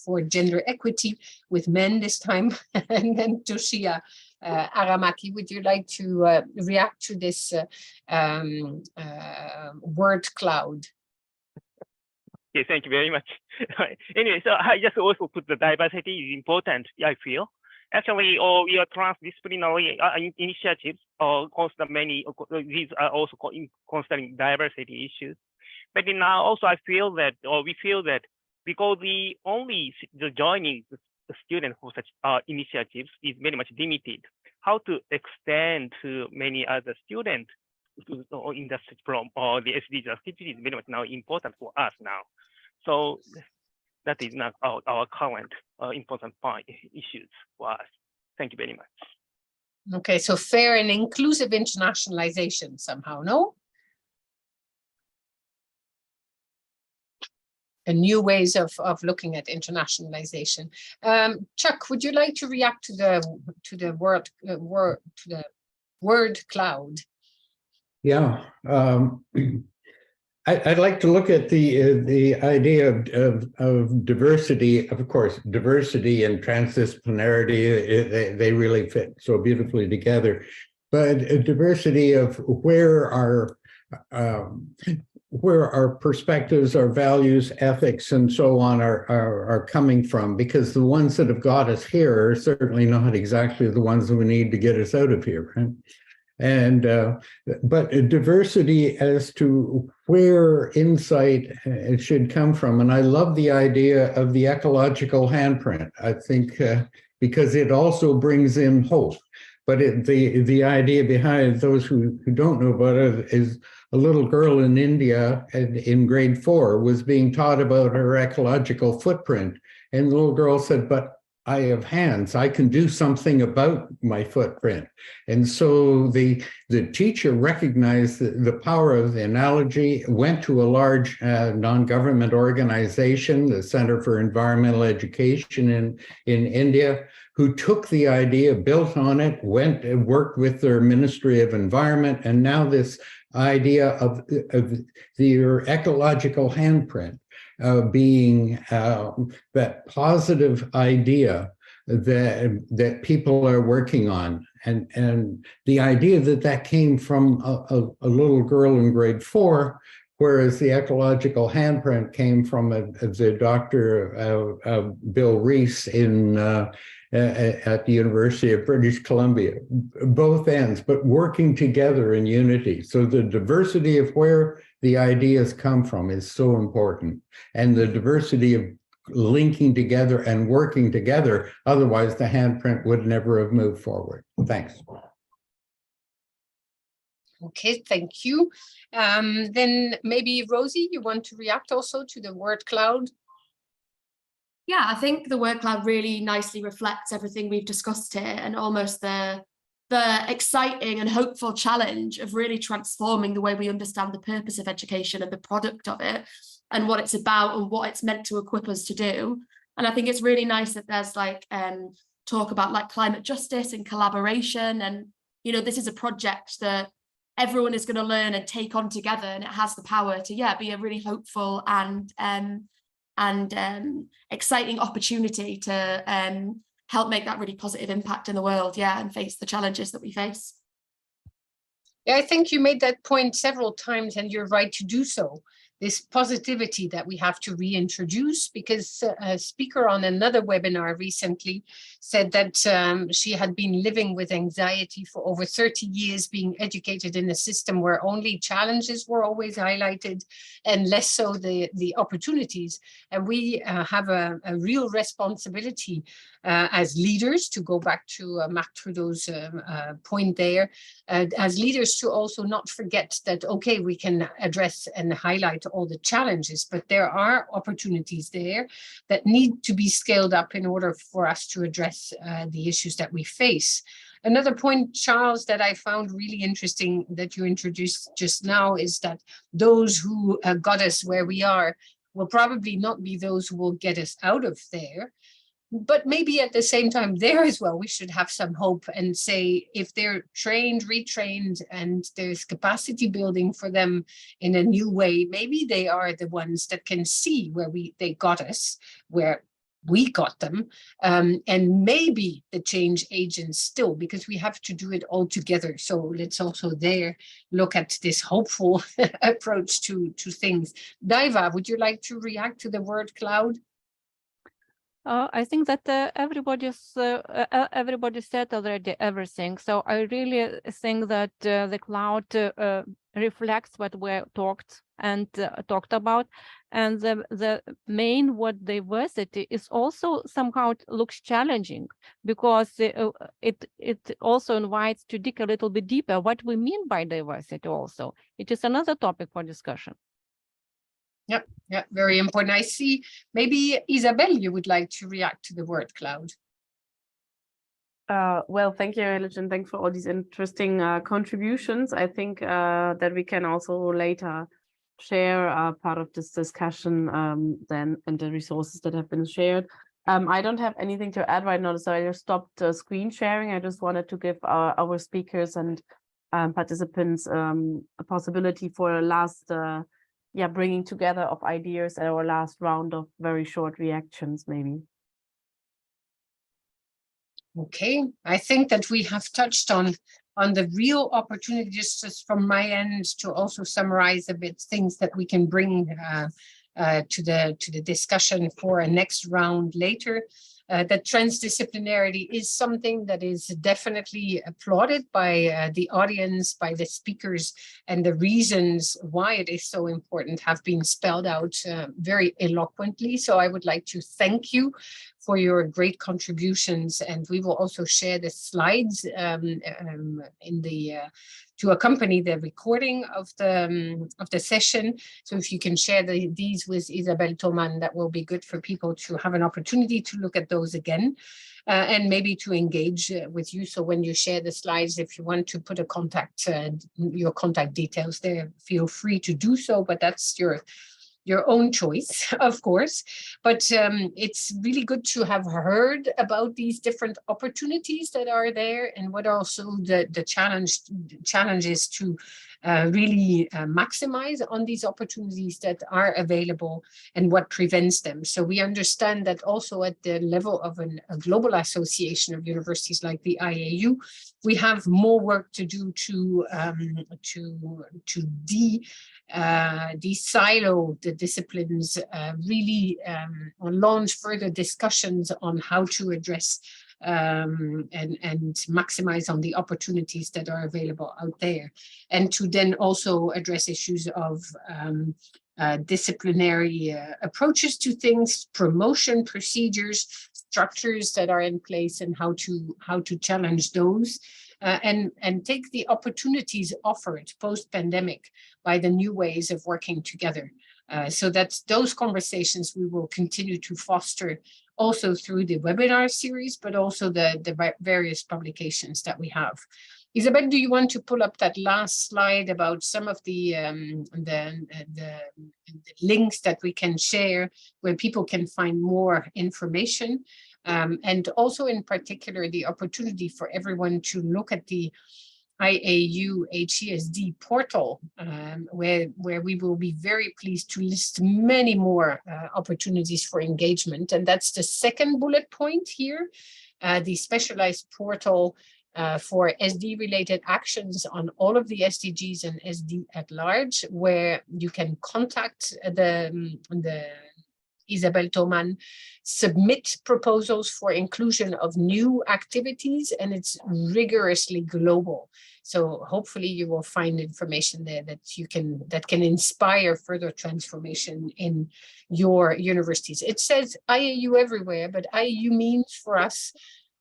for gender equity with men this time, and then Toshia Aramaki, would you like to react to this word cloud? Okay, thank you very much. Anyway, so I just also put the diversity is important, I feel. Actually, we are transdisciplinary initiatives, these are also concerning diversity issues. But now also I feel that, or we feel that, because the joining the students for such initiatives is very much limited. How to extend to many other students in the from the SDG activity is very much now important for us now. So that is not our current important issues for us. Thank you very much. Okay, so fair and inclusive internationalization somehow, no? And new ways of looking at internationalization. Chuck, would you like to react to the word cloud? Yeah. I'd like to look at the idea of diversity. Of course, diversity and transdisciplinarity, they really fit so beautifully together. But a diversity of where our perspectives, our values, ethics, and so on are coming from, because the ones that have got us here are certainly not exactly the ones that we need to get us out of here, right? And but a diversity as to where insight should come from. And I love the idea of the ecological handprint, I think, because it also brings in hope. But the idea behind, those who don't know about it, is a little girl in India in grade 4 was being taught about her ecological footprint. And the little girl said, but I have hands, I can do something about my footprint. And so the teacher recognized the power of the analogy, went to a large non-government organization, the Center for Environmental Education in India, who took the idea, built on it, went and worked with their Ministry of Environment, and now this idea of their ecological handprint being that positive idea that people are working on, and the idea that came from a little girl in grade 4, whereas the ecological handprint came from the Dr. Bill Rees at the University of British Columbia. Both ends, but working together in unity. So the diversity of where the ideas come from is so important, and the diversity of linking together and working together, otherwise the handprint would never have moved forward. Thanks. Okay, thank you. Then maybe Rosie, you want to react also to the word cloud? Yeah, I think the word cloud really nicely reflects everything we've discussed here, and almost the exciting and hopeful challenge of really transforming the way we understand the purpose of education and the product of it, and what it's about and what it's meant to equip us to do. And I think it's really nice that there's like talk about like climate justice and collaboration, and this is a project that everyone is going to learn and take on together, and it has the power to be a really hopeful and exciting opportunity to help make that really positive impact in the world, and face the challenges that we face. Yeah, I think you made that point several times, and you're right to do so. this positivity that we have to reintroduce, because a speaker on another webinar recently said that she had been living with anxiety for over 30 years, being educated in a system where only challenges were always highlighted and less so the opportunities. And we have a real responsibility as leaders, to go back to Marc Trudeau's point there, as leaders to also not forget that, okay, we can address and highlight all the challenges, but there are opportunities there that need to be scaled up in order for us to address the issues that we face. Another point, Charles, that I found really interesting that you introduced just now is that those who got us where we are will probably not be those who will get us out of there. But maybe at the same time there as well, we should have some hope and say, if they're trained, retrained, and there's capacity building for them in a new way, maybe they are the ones that can see where they got us, where we got them, and maybe the change agents still, because we have to do it all together. So let's also there look at this hopeful approach to things. Daiva, would you like to react to the word cloud? I think that everybody said already everything. So I really think that the cloud reflects what we talked about, and the main word diversity is also somehow looks challenging, because it also invites to dig a little bit deeper what we mean by diversity. Also, it is another topic for discussion. Yeah, very important. I see. Maybe Isabel, you would like to react to the word cloud. Well, thank you, Ilijan. Thanks for all these interesting contributions. I think that we can also later share part of this discussion then, and the resources that have been shared. I don't have anything to add right now, so I just stopped screen sharing. I just wanted to give our speakers and participants a possibility for a last bringing together of ideas at our last round of very short reactions, maybe. Okay, I think that we have touched on the real opportunities, just from my end, to also summarize a bit things that we can bring to the discussion for a next round later. That transdisciplinarity is something that is definitely applauded by the audience, by the speakers, and the reasons why it is so important have been spelled out very eloquently. So I would like to thank you for your great contributions, and we will also share the slides to accompany the recording of the session. So if you can share these with Isabel Thoman, that will be good for people to have an opportunity to look at those again, and maybe to engage with you. So when you share the slides, if you want to put your contact details there, feel free to do so, but that's your own choice, of course. But it's really good to have heard about these different opportunities that are there, and what also the challenge is to really maximize on these opportunities that are available, and what prevents them. So we understand that also at the level of a global association of universities like the IAU, we have more work to do to de-silo the disciplines, really launch further discussions on how to address and maximize on the opportunities that are available out there, and to then also address issues of disciplinary approaches to things, promotion procedures, structures that are in place, and how to challenge those, and take the opportunities offered post-pandemic by the new ways of working together. So that's those conversations we will continue to foster also through the webinar series, but also the various publications that we have. Isabel, do you want to pull up that last slide about some of the links that we can share where people can find more information? And also in particular, the opportunity for everyone to look at the IAU HESD portal, where we will be very pleased to list many more opportunities for engagement. And that's the second bullet point here, the specialized portal for SD-related actions on all of the SDGs and SD at large, where you can contact the Isabel Thoman, submit proposals for inclusion of new activities, and it's rigorously global. So hopefully you will find information there that can inspire further transformation in your universities. It says IAU everywhere, but IAU means for us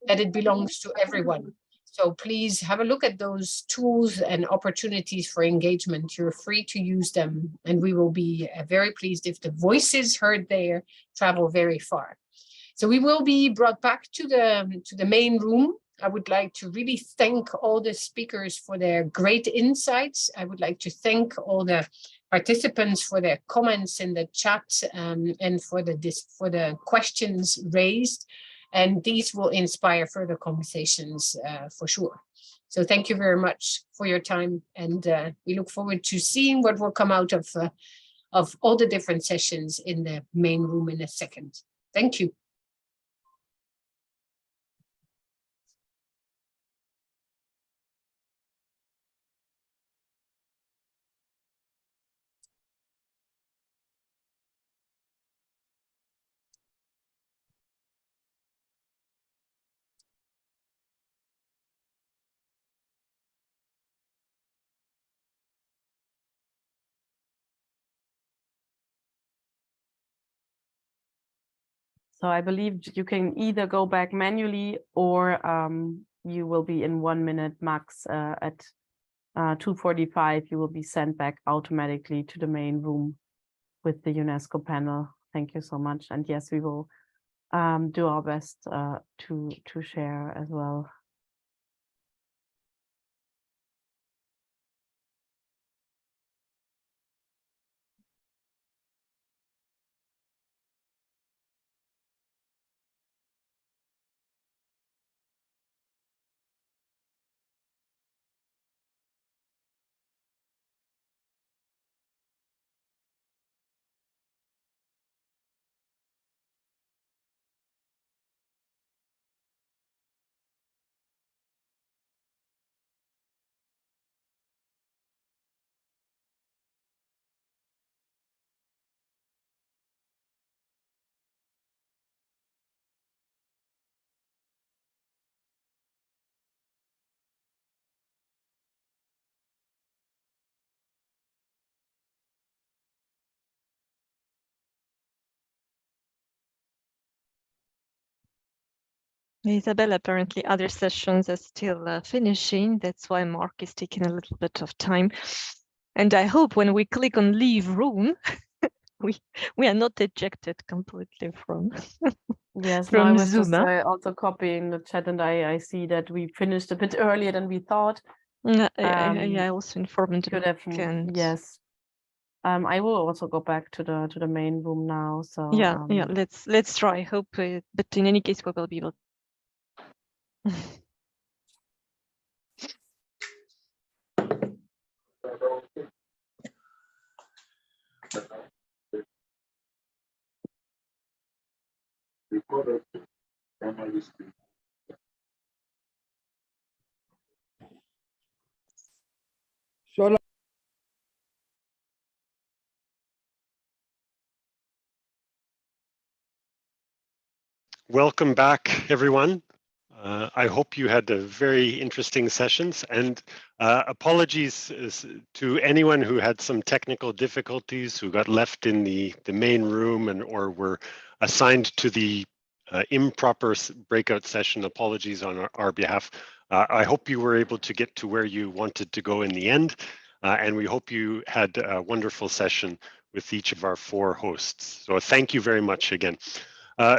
that it belongs to everyone. So please have a look at those tools and opportunities for engagement. You're free to use them, and we will be very pleased if the voices heard there travel very far. So we will be brought back to the main room. I would like to really thank all the speakers for their great insights. I would like to thank all the participants for their comments in the chat and for the questions raised. And these will inspire further conversations for sure. So thank you very much for your time. And we look forward to seeing what will come out of all the different sessions in the main room in a second. Thank you. So I believe you can either go back manually or you will be in 1 minute max at 2:45. You will be sent back automatically to the main room with the UNESCO panel. Thank you so much. And yes, we will do our best to share as well. Isabel, apparently other sessions are still finishing. That's why Mark is taking a little bit of time. And I hope when we click on leave room, we are not ejected completely from, yes, from no, I was Zoom. just also copying the chat, and I see that we finished a bit earlier than we thought. I also informed me. Yes. I will also go back to the main room now. So yeah, let's try. Hope, but in any case, we will be able. Welcome back, everyone. I hope you had very interesting sessions, and apologies to anyone who had some technical difficulties, who got left in the main room or were assigned to the improper breakout session. Apologies on our behalf. I hope you were able to get to where you wanted to go in the end, and we hope you had a wonderful session with each of our 4 hosts. So thank you very much again.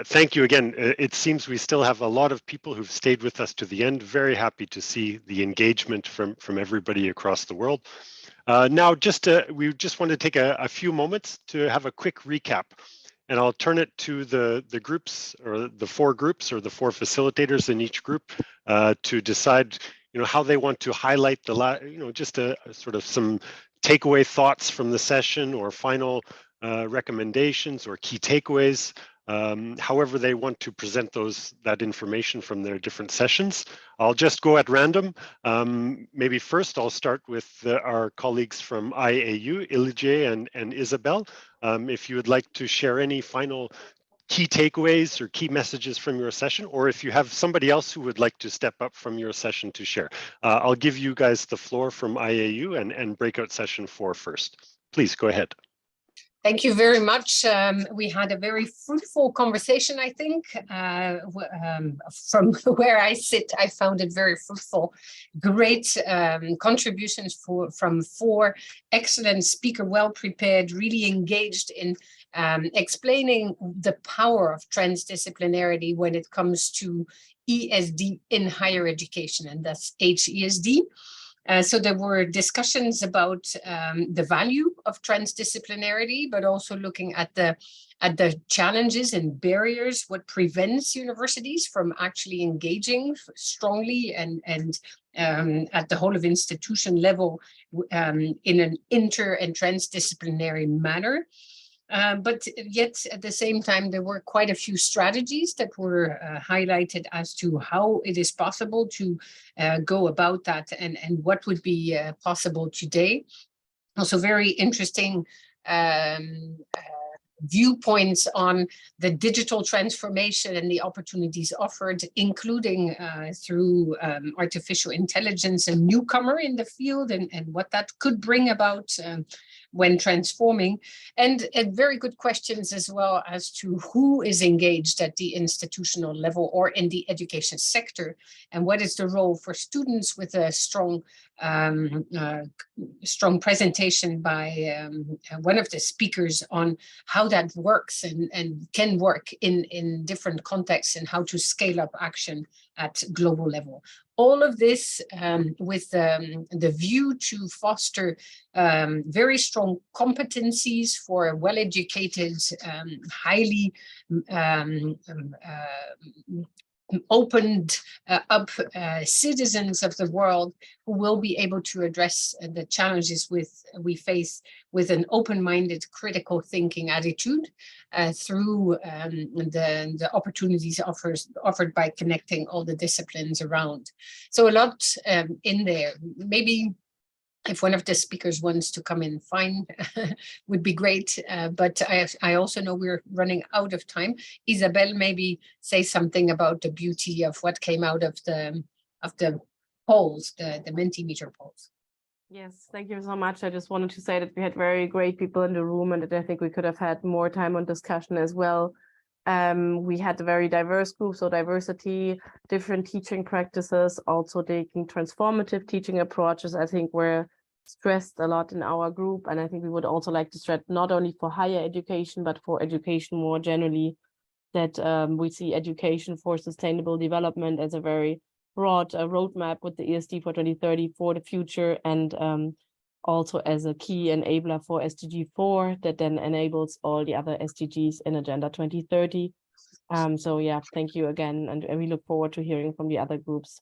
Thank you again. It seems we still have a lot of people who've stayed with us to the end. Very happy to see the engagement from everybody across the world. Now, we just want to take a few moments to have a quick recap, and I'll turn it to the groups, or the 4 groups, or the 4 facilitators in each group to decide, how they want to highlight just a sort of some takeaway thoughts from the session, or final recommendations or key takeaways. however they want to present that information from their different sessions. I'll just go at random. Maybe first I'll start with our colleagues from IAU, Ilije and Isabel. If you would like to share any final key takeaways or key messages from your session, or if you have somebody else who would like to step up from your session to share. I'll give you guys the floor from IAU and breakout session 4 first. Please go ahead. Thank you very much. We had a very fruitful conversation, I think. From where I sit, I found it very fruitful. Great contributions from 4 excellent speakers, well prepared, really engaged in explaining the power of transdisciplinarity when it comes to ESD in higher education, and that's HESD. So there were discussions about the value of transdisciplinarity, but also looking at the challenges and barriers, what prevents universities from actually engaging strongly and at the whole of institution level in an inter and transdisciplinary manner. But yet at the same time, there were quite a few strategies that were highlighted as to how it is possible to go about that and what would be possible today. Also very interesting viewpoints on the digital transformation and the opportunities offered, including through artificial intelligence, a newcomer in the field, and what that could bring about when transforming, and very good questions as well as to who is engaged at the institutional level or in the education sector, and what is the role for students, with a strong strong presentation by one of the speakers on how that works and can work in different contexts, and how to scale up action at global level. All of this with the view to foster very strong competencies for well-educated, highly opened up citizens of the world, who will be able to address the challenges we face with an open-minded, critical thinking attitude through the opportunities offered by connecting all the disciplines around. So a lot in there. Maybe if one of the speakers wants to come in, fine, would be great. But I also know we're running out of time. Isabel, maybe say something about the beauty of what came out of the polls, the Mentimeter polls. Yes, thank you so much. I just wanted to say that we had very great people in the room, and that I think we could have had more time on discussion as well. We had a very diverse group, so diversity, different teaching practices, also taking transformative teaching approaches, I think were stressed a lot in our group. And I think we would also like to stress, not only for higher education, but for education more generally, that we see education for sustainable development as a very broad roadmap with the ESD for 2030 for the future, and also as a key enabler for SDG 4 that then enables all the other SDGs in Agenda 2030. So yeah, thank you again, and we look forward to hearing from the other groups.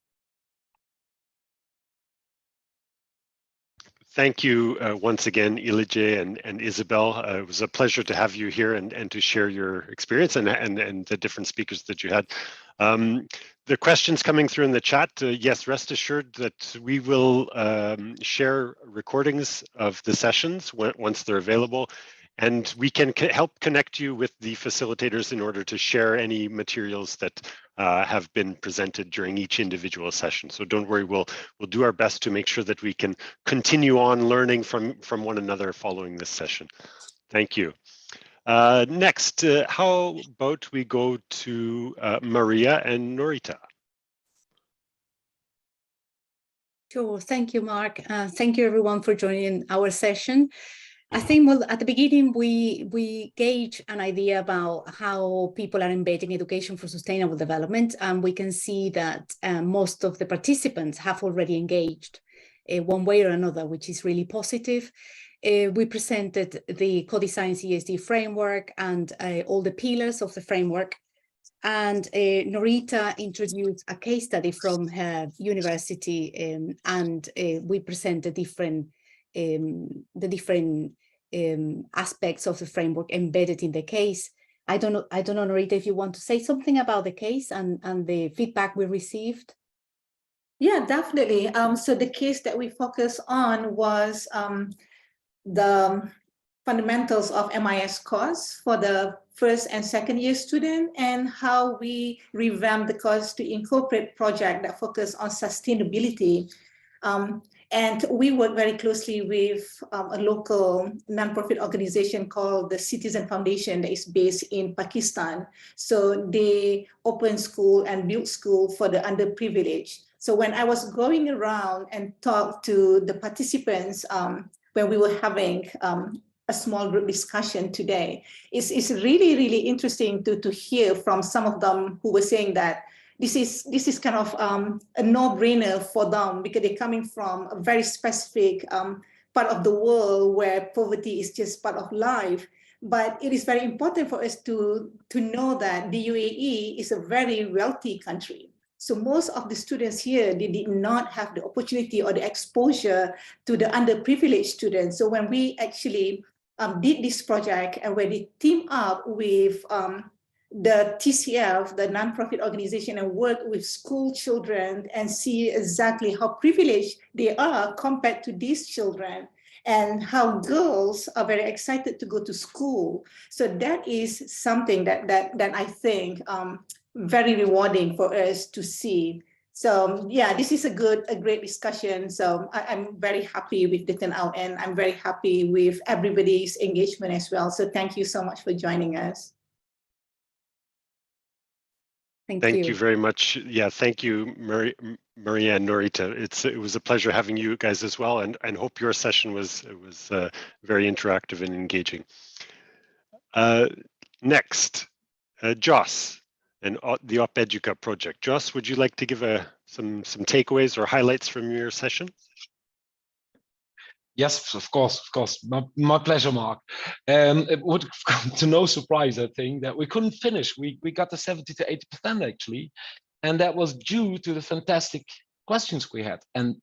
Thank you once again, Ilije and Isabel. It was a pleasure to have you here and to share your experience and the different speakers that you had. The questions coming through in the chat, yes, rest assured that we will share recordings of the sessions once they're available, and we can help connect you with the facilitators in order to share any materials that have been presented during each individual session. So don't worry, we'll do our best to make sure that we can continue on learning from one another following this session. Thank you. Next, how about we go to Maria and Norita? Sure, thank you, Mark. Thank you everyone for joining our session. I think, well, at the beginning, we gauge an idea about how people are embedding education for sustainable development, and we can see that most of the participants have already engaged one way or another, which is really positive. We presented the co-designed ESD framework and all the pillars of the framework. And Norita introduced a case study from her university, and we present the different aspects of the framework embedded in the case. I don't know, Norita, if you want to say something about the case and the feedback we received. Yeah, definitely. So the case that we focus on was the fundamentals of MIS course for the first and second year student, and how we revamped the course to incorporate projects that focus on sustainability. And we work very closely with a local nonprofit organization called the Citizen Foundation that is based in Pakistan. So they open school and build school for the underprivileged. So when I was going around and talked to the participants when we were having a small group discussion today, it's really, really interesting to hear from some of them who were saying that this is kind of a no-brainer for them, because they're coming from a very specific part of the world where poverty is just part of life. But it is very important for us to know that the UAE is a very wealthy country. So most of the students here, they did not have the opportunity or the exposure to the underprivileged students. So when we actually did this project, and where they team up with the TCF, the nonprofit organization, and work with school children and see exactly how privileged they are compared to these children, and how girls are very excited to go to school. So that is something that I think very rewarding for us to see. So yeah, this is a great discussion. So I'm very happy with the turnout, and I'm very happy with everybody's engagement as well. So thank you so much for joining us. Thank you very much. Yeah, thank you, Maria and Norita. It was a pleasure having you guys as well, and hope your session was very interactive and engaging. Next, Joss and the OpEduca project. Joss, would you like to give some takeaways or highlights from your session? Yes, of course. My pleasure, Mark. It would come to no surprise, I think, that we couldn't finish. We got to 70 to 80% actually, and that was due to the fantastic questions we had. And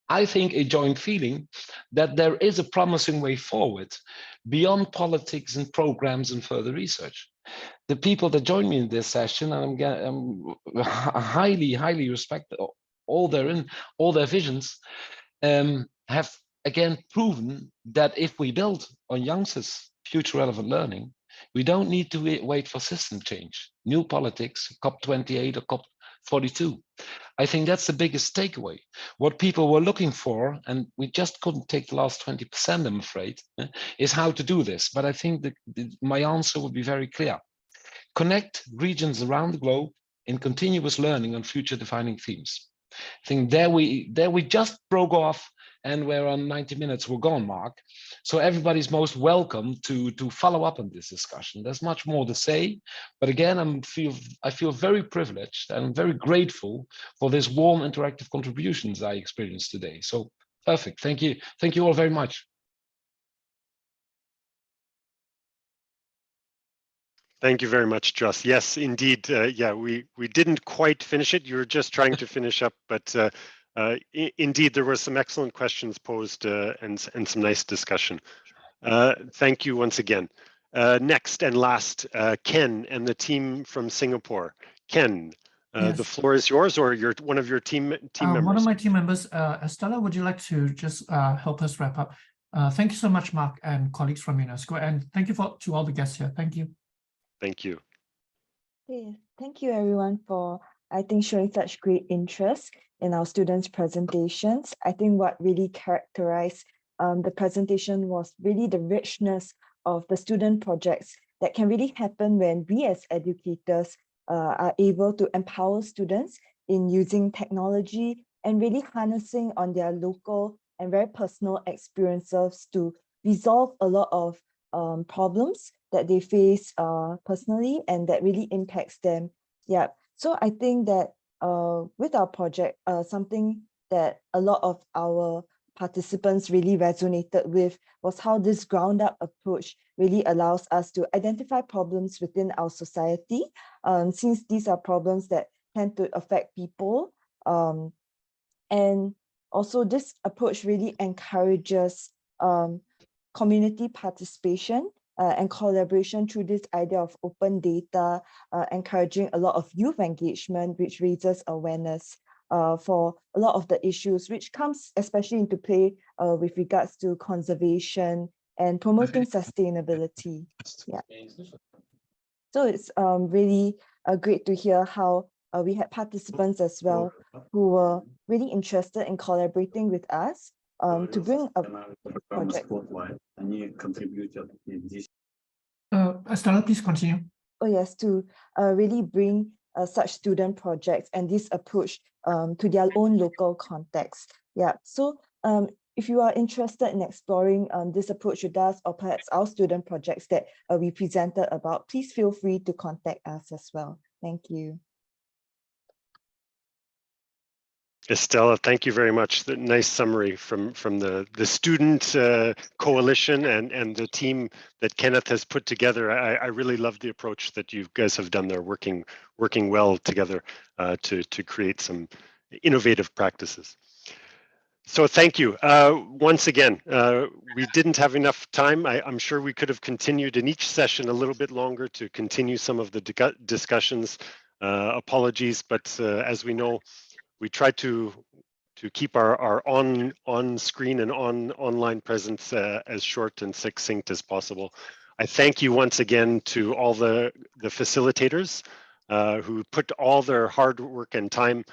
I think a joint feeling that there is a promising way forward beyond politics and programs and further research. The people that joined me in this session, and I'm highly respect all their visions, have again proven that if we build on youngsters' future relevant learning, we don't need to wait for system change, new politics, COP28 or COP42. I think that's the biggest takeaway. What people were looking for, and we just couldn't take the last 20%, I'm afraid, is how to do this. But I think my answer would be very clear. Connect regions around the globe in continuous learning on future defining themes. I think there we just broke off, and we're on 90 minutes, we're gone, Mark. So everybody's most welcome to follow up on this discussion. There's much more to say, but again, I feel very privileged and very grateful for this warm interactive contributions I experienced today. So perfect, thank you all very much. Thank you very much, Joss. Yes, indeed. Yeah, we didn't quite finish it. You were just trying to finish up, but indeed, there were some excellent questions posed and some nice discussion. Thank you once again. Next and last, Ken and the team from Singapore. Ken, yes. The floor is yours, or you're one of your team members. One of my team members, Estella, would you like to just help us wrap up? Thank you so much, Mark and colleagues from UNESCO, and thank you to all the guests here. Thank you. Thank you. Okay, thank you everyone for, I think, showing such great interest in our students' presentations. I think what really characterized the presentation was really the richness of the student projects that can really happen when we as educators are able to empower students in using technology and really harnessing on their local and very personal experiences to resolve a lot of problems that they face personally and that really impacts them. Yeah, so I think that with our project, something that a lot of our participants really resonated with was how this ground-up approach really allows us to identify problems within our society, since these are problems that tend to affect people. And also this approach really encourages community participation and collaboration through this idea of open data, encouraging a lot of youth engagement, which raises awareness for a lot of the issues, which comes especially into play with regards to conservation and promoting sustainability. Yeah. So it's really great to hear how we had participants as well who were really interested in collaborating with us to bring a project. Estella, please continue. Oh yes, to really bring such student projects and this approach to their own local context. Yeah, so if you are interested in exploring this approach with us or perhaps our student projects that we presented about, please feel free to contact us as well. Thank you. Estella, thank you very much. The nice summary from the student coalition and the team that Kenneth has put together. I really love the approach that you guys have done there, working well together to create some innovative practices. So thank you. Once again, we didn't have enough time. I'm sure we could have continued in each session a little bit longer to continue some of the discussions. Apologies, but as we know, we try to keep our on-screen and online presence as short and succinct as possible. I thank you once again to all the facilitators who put all their hard work and time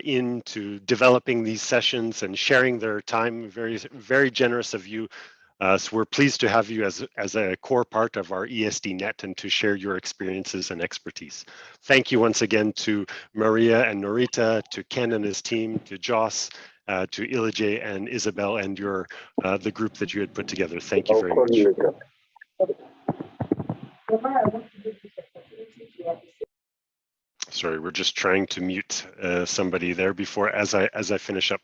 into developing these sessions and sharing their time. Very, very generous of you. So we're pleased to have you as a core part of our ESD-Net and to share your experiences and expertise. Thank you once again to Maria and Norita, to Ken and his team, to Joss, to Ilije and Isabel and the group that you had put together. Thank you very much. Sorry, we're just trying to mute somebody there before as I finish up.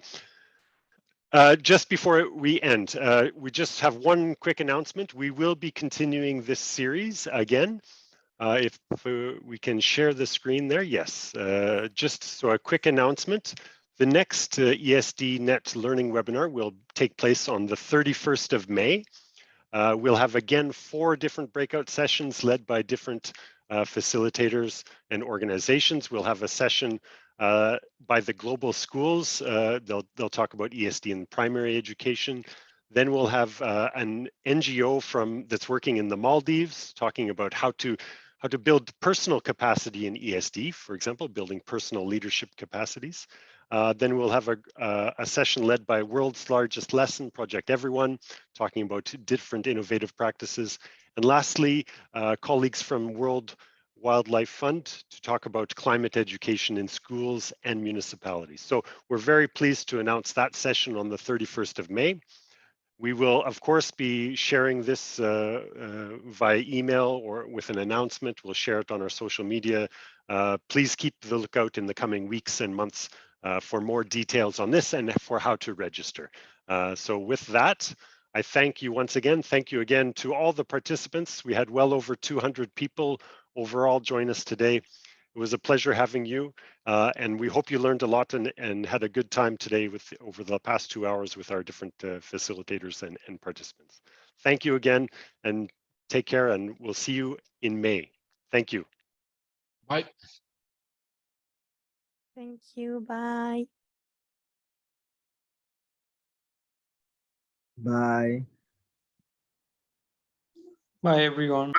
Just before we end, we just have one quick announcement. We will be continuing this series again. If we can share the screen there, yes. Just so a quick announcement. The next ESD-Net Learning Webinar will take place on the 31st of May. We'll have again 4 different breakout sessions led by different facilitators and organizations. We'll have a session by the global schools. They'll talk about ESD in primary education. Then we'll have an NGO that's working in the Maldives, talking about how to build personal capacity in ESD, for example, building personal leadership capacities. Then we'll have a session led by World's Largest Lesson, Project Everyone, talking about different innovative practices. And lastly, colleagues from World Wildlife Fund to talk about climate education in schools and municipalities. So we're very pleased to announce that session on the 31st of May. We will, of course, be sharing this via email or with an announcement. We'll share it on our social media. Please keep the lookout in the coming weeks and months for more details on this and for how to register. So with that, I thank you once again. Thank you again to all the participants. We had well over 200 people overall join us today. It was a pleasure having you, and we hope you learned a lot and had a good time today over the past 2 hours with our different facilitators and participants. Thank you again, and take care, and we'll see you in May. Thank you. Bye. Thank you. Bye. Bye. Bye, everyone.